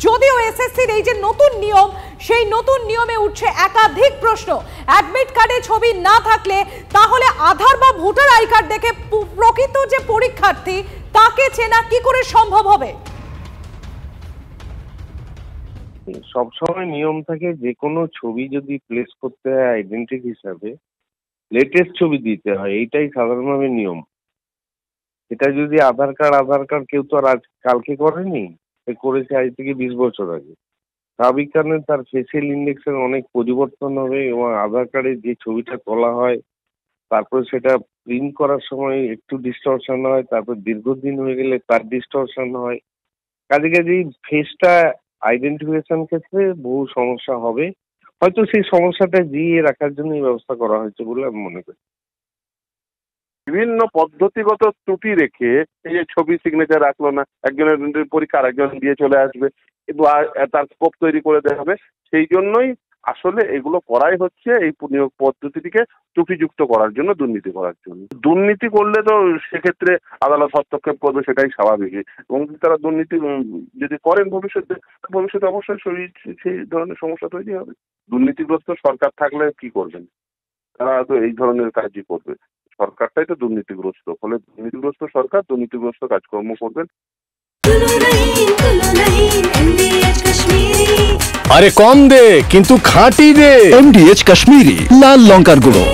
যদিও এসএসসির এই যে নতুন নিয়ম, সেই নতুন নিয়মে উঠছে একাধিক প্রশ্ন। অ্যাডমিট কার্ডে ছবি না থাকলে তাহলে আধার বা ভোটার আই কার্ড দেখে প্রকৃত যে পরীক্ষার্থী তাকে চেনা কি করে সম্ভব হবে? সবসময় নিয়ম থাকে যে কোনো ছবি যদি প্লেস করতে হয় আইডেন্টিটি হিসাবে লেটেস্ট ছবি দিতে হয়, এইটাই সাধারণভাবে নিয়ম। এটা যদি আধার কার্ড কেউ তো আর আজ কালকে করেনি, সে করেছে আজ থেকে 20 বছর আগে। স্বাভাবিক কারণে তার ফেসিয়াল ইন্ডেক্সের অনেক পরিবর্তন হবে এবং আধার কার্ডে যে ছবিটা তোলা হয় তারপরে সেটা প্রিন্ট করার সময় একটু ডিস্টরশন হয়, তারপর দীর্ঘদিন হয়ে গেলে তার ডিস্টরশন হয়। কাজেই ফেসটা আইডেন্টিফিকেশন ক্ষেত্রে বহু সমস্যা হবে। হয়তো সেই সমস্যাটা জিইয়ে রাখার জন্য ব্যবস্থা করা হয়েছে বলে আমি মনে করি। বিভিন্ন পদ্ধতিগত ত্রুটি রেখে এই যে ছবি সিগনেচার রাখলো না, একজনের পরীক্ষা আরেকজন দিয়ে চলে আসবে, তার স্কোপ তৈরি করে দেওয়া হবে। সেই জন্যই আসলে এগুলো করাই হচ্ছে, এই নিয়োগ পদ্ধতিটিকে ত্রুটিযুক্ত করার জন্য, দুর্নীতি করার জন্য। দুর্নীতি করলে তো সেক্ষেত্রে আদালত হস্তক্ষেপ করবে, সেটাই স্বাভাবিক। এবং তারা দুর্নীতি যদি করেন ভবিষ্যতে অবশ্যই সেই ধরনের সমস্যা তৈরি হবে। দুর্নীতিগ্রস্ত সরকার থাকলে কি করবেন? তারা তো এই ধরনের কাজই করবে। সরকারটাই তো দুর্নীতিগ্রস্ত, ফলে দুর্নীতিগ্রস্ত সরকার দুর্নীতিগ্রস্ত কাজকর্ম করবেন। আরে কম দে কিন্তু খাঁটি দে। MDH কাশ্মীরি লাল লঙ্কার গুঁড়ো।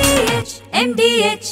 MDH